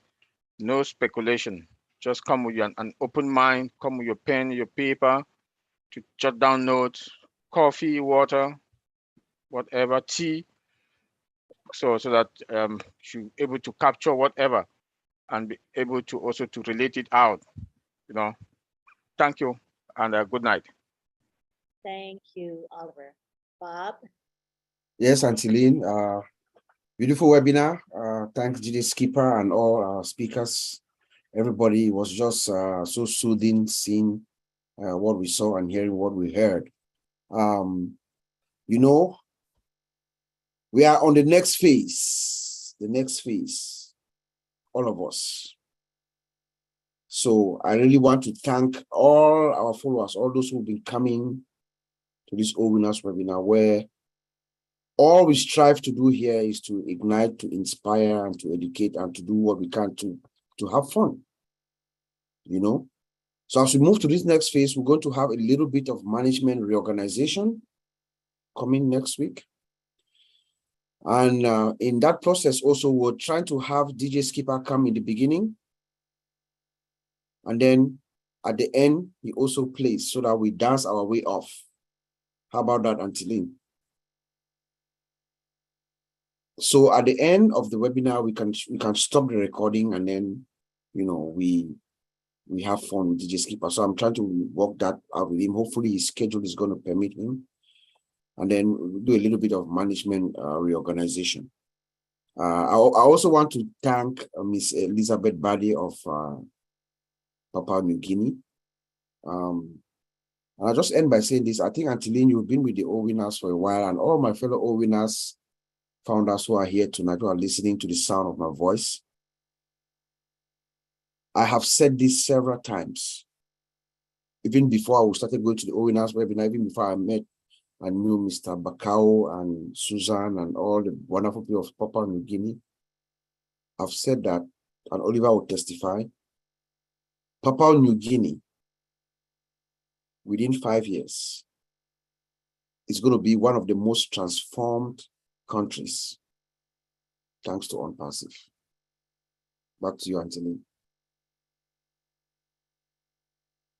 no speculation. Just come with an open mind, come with your pen, your paper, to jot down notes, coffee, water, whatever, tea, so that you're able to capture whatever and be able to also to relate it out, you know. Thank you and good night. Thank you, Oliver. Bob? Yes, Auntie Lynn, beautiful webinar. Thanks GD Skipper and all our speakers. Everybody was just so soothing seeing what we saw and hearing what we heard. You know, we are on the next phase, all of us. So I really want to thank all our followers, all those who've been coming to this OWINNERS webinar, where all we strive to do here is to ignite, to inspire, and to educate, and to do what we can to have fun, you know. So as we move to this next phase, we're going to have a little bit of management reorganization coming next week. And in that process also, we're trying to have DJ Skipper come in the beginning. And then at the end, he also plays so that we dance our way off. How about that, Auntie Lynn? So at the end of the webinar, we can stop the recording, and then, you know, we have fun with DJ Skipper. So I'm trying to work that out with him. Hopefully his schedule is going to permit him. And then we'll do a little bit of management reorganization. I also want to thank Miss Elizabeth Badi of Papua New Guinea. And I'll just end by saying this. I think, Auntie Lynn, you've been with the OWINNERS for a while, and all my fellow OWINNERS founders who are here tonight, who are listening to the sound of my voice. I have said this several times, even before I started going to the OWINNERS webinar, even before I met and knew Mr. Bakao and Susan and all the wonderful people of Papua New Guinea. I've said that, and Oliver will testify. Papua New Guinea, within 5 years, is going to be one of the most transformed countries, thanks to ONPASSIVE. Back to you, Anthony.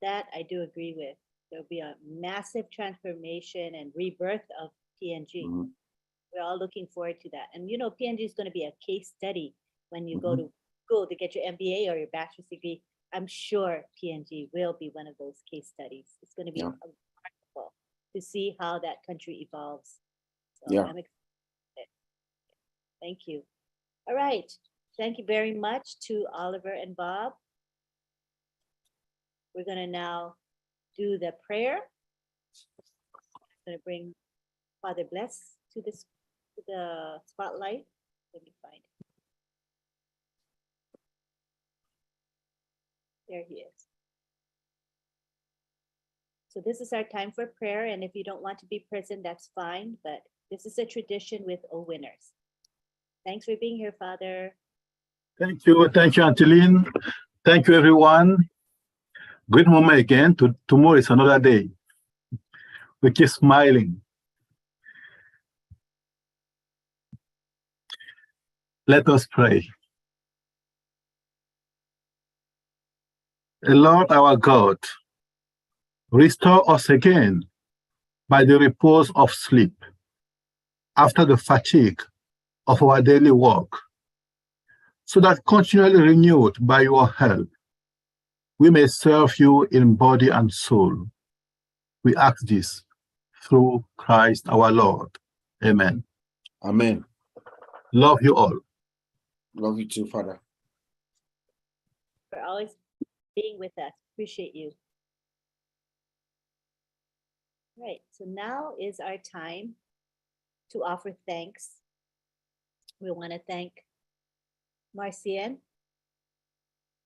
That I do agree with. There'll be a massive transformation and rebirth of PNG. Mm-hmm. We're all looking forward to that. And you know, PNG is going to be a case study when you go to school to get your MBA or your bachelor's degree. I'm sure PNG will be one of those case studies. It's going to be remarkable to see how that country evolves. So I'm excited. Thank you. All right. Thank you very much to Oliver and Bob. We're going to now do the prayer. I'm going to bring Father Bless to the spotlight. Let me find it. There he is. So this is our time for prayer, and if you don't want to be present, that's fine, but this is a tradition with OWINNERS. Thanks for being here, Father. Thank you, Auntie Lynn. Thank you, everyone. Great moment again. Tomorrow is another day. We keep smiling. Let us pray. Lord our God, restore us again by the repose of sleep after the fatigue of our daily work, so that continually renewed by your help, we may serve you in body and soul. We ask this through Christ our Lord. Amen. Amen. Love you all. Love you too, Father. For always being with us. Appreciate you. Right. So now is our time to offer thanks. We want to thank Marcian.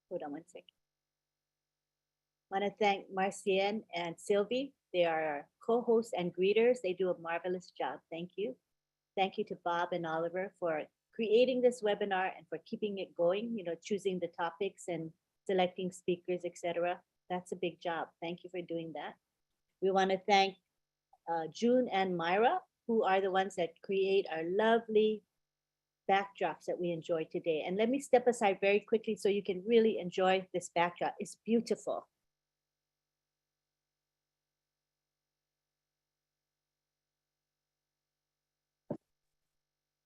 Hold on one second. I want to thank Marcian and Sylvie. They are our co-hosts and greeters. They do a marvelous job. Thank you. Thank you to Bob and Oliver for creating this webinar and for keeping it going, you know, choosing the topics and selecting speakers, etc. That's a big job. Thank you for doing that. We want to thank June and Myra, who are the ones that create our lovely backdrops that we enjoy today. And let me step aside very quickly so you can really enjoy this backdrop. It's beautiful.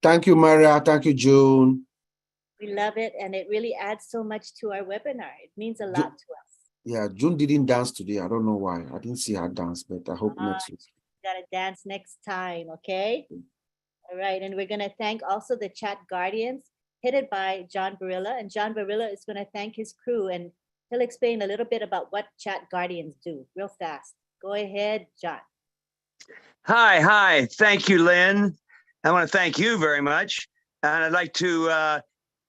Thank you, Maria. Thank you, June. We love it, and it really adds so much to our webinar. It means a lot to us. Yeah, June didn't dance today. I don't know why. I didn't see her dance, but I hope next week. Gotta dance next time, okay? All right, and we're gonna thank also the chat guardians headed by John Barilla, and John Barilla is gonna thank his crew, and he'll explain a little bit about what chat guardians do real fast. Go ahead, John. Hi. Thank you, Lynn. I want to thank you very much. And I'd like to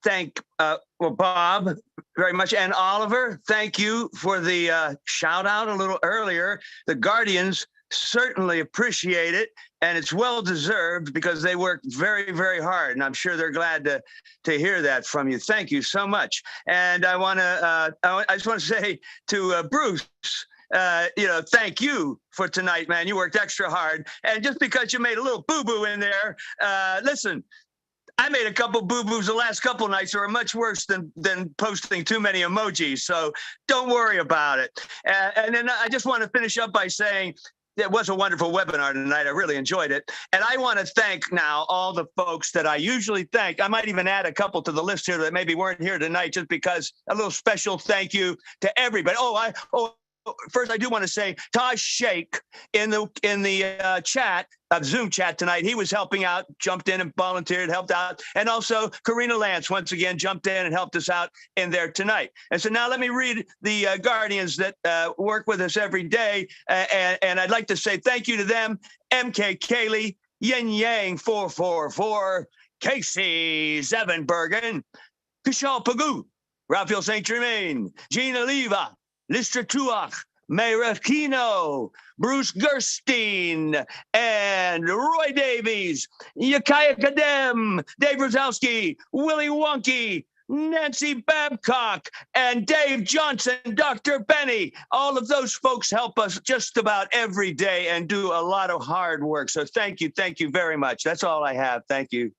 thank Bob very much, and Oliver. Thank you for the shout out a little earlier. The Guardians certainly appreciate it, and it's well deserved because they work very, very hard, and I'm sure they're glad to hear that from you. Thank you so much. And I just want to say to Bruce, thank you for tonight, man. You worked extra hard, and just because you made a little boo-boo in there, listen, I made a couple boo-boos the last couple nights that were much worse than posting too many emojis, so don't worry about it. And then I just want to finish up by saying it was a wonderful webinar tonight. I really enjoyed it. And I want to thank now all the folks that I usually thank. I might even add a couple to the list here that maybe weren't here tonight, just because a little special thank you to everybody. First, I do want to say Taj Sheikh in the chat, Zoom chat tonight. He was helping out, jumped in and volunteered, helped out. And also Karina Lance, once again, jumped in and helped us out in there tonight. And so now let me read the Guardians that work with us every day. And I'd like to say thank you to them. MK Kaylee, Yin Yang 444, Casey Zevenbergen, Kishal Pagoo, Raphael St. Germain, Jean Oliva, Listra Tuach, Mayra Kino, Bruce Gerstein, and Roy Davies, Yakaya Kadem, Dave Rosowski, Willie Wonky, Nancy Babcock, and Dave Johnson, Dr. Benny. All of those folks help us just about every day and do a lot of hard work. So thank you very much. That's all I have. Thank you.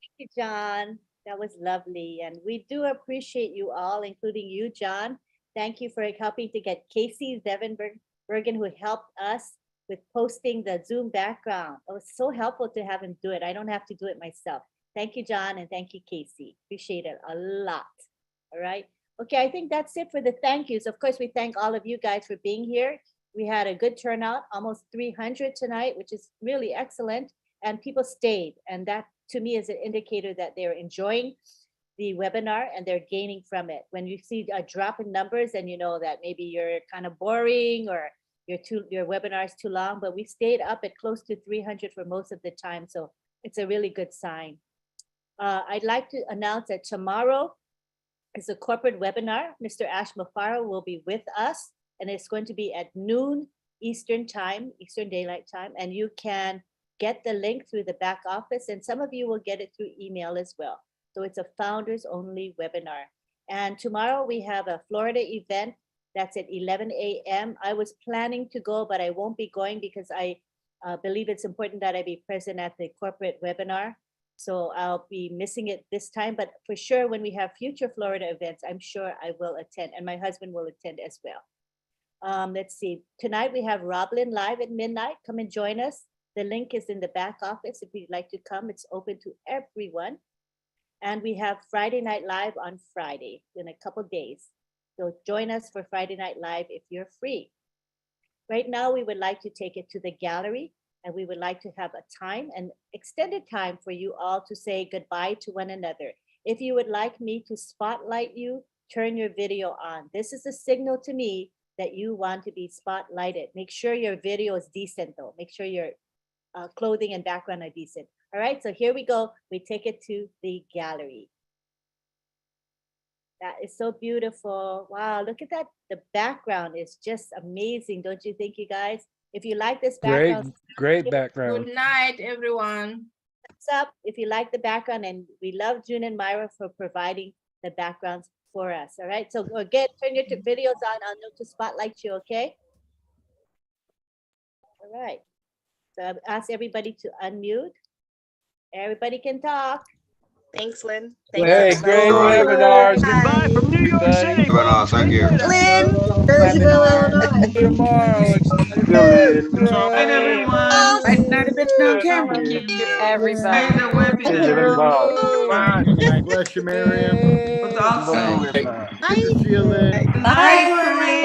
Thank you, John. That was lovely. And we do appreciate you all, including you, John. Thank you for helping to get Casey Zevenbergen, who helped us with posting the Zoom background. It was so helpful to have him do it. I don't have to do it myself. Thank you, John, and thank you, Casey. Appreciate it a lot. All right. Okay, I think that's it for the thank yous. Of course, we thank all of you guys for being here. We had a good turnout, almost 300 tonight, which is really excellent. And people stayed. And that, to me, is an indicator that they're enjoying the webinar and they're gaining from it. When you see a drop in numbers, and you know that maybe you're kind of boring or your webinar is too long, but we stayed up at close to 300 for most of the time. So it's a really good sign. I'd like to announce that tomorrow is a corporate webinar. Mr. Ash Mufareh will be with us, and it's going to be at noon Eastern time, Eastern Daylight Time. And you can get the link through the back office, and some of you will get it through email as well. So it's a founders only webinar. And tomorrow we have a Florida event that's at 11 a.m. I was planning to go, but I won't be going because I believe it's important that I be present at the corporate webinar. So I'll be missing it this time, but for sure when we have future Florida events, I'm sure I will attend, and my husband will attend as well. Let's see, tonight we have Roblin live at midnight. Come and join us. The link is in the back office if you'd like to come. It's open to everyone. And we have Friday Night Live on Friday in a couple days. So join us for Friday Night Live if you're free. Right now, we would like to take it to the gallery, and we would like to have a time, an extended time for you all to say goodbye to one another. If you would like me to spotlight you, turn your video on. This is a signal to me that you want to be spotlighted. Make sure your video is decent though. Make sure your clothing and background are decent. All right, so here we go. We take it to the gallery. That is so beautiful. Wow, look at that. The background is just amazing. Don't you think, you guys? If you like this background. Great background. Good night, everyone. What's up? If you like the background, and we love June and Myra for providing the backgrounds for us. All right, so again, turn your videos on. I'll know to spotlight you, okay? All right, so I've asked everybody to unmute. Everybody can talk. Thanks, Lynn. Hey, great webinars. Goodbye from New York City. Thank you. Lynn, Jerseyville, Illinois. Tomorrow. Good everyone. Might not have been on camera. Thank you, everybody. God bless you, Miriam. It was awesome. Good to see you, Lynn. Bye, Corinne.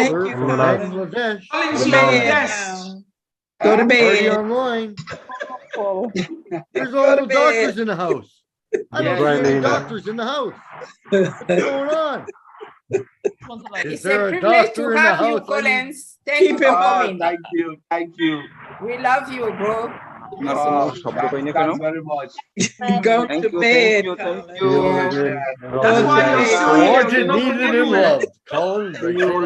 Elder you, from God. Bangladesh. Calling Go to you bed yes. now. Go to Party bed. online. Oh, Where's Go all to the bed. doctors in the house? I don't see any doctors in the house. What's going on? Is It's there a a privilege doctor to in the have you, house? I need- Collins. Thank you for coming. Thank you. Thank you. We love you, bro. Thanks very much. Go to bed. That's why you're so Watch here. it, We're not needed going and anywhere. loved. Collins,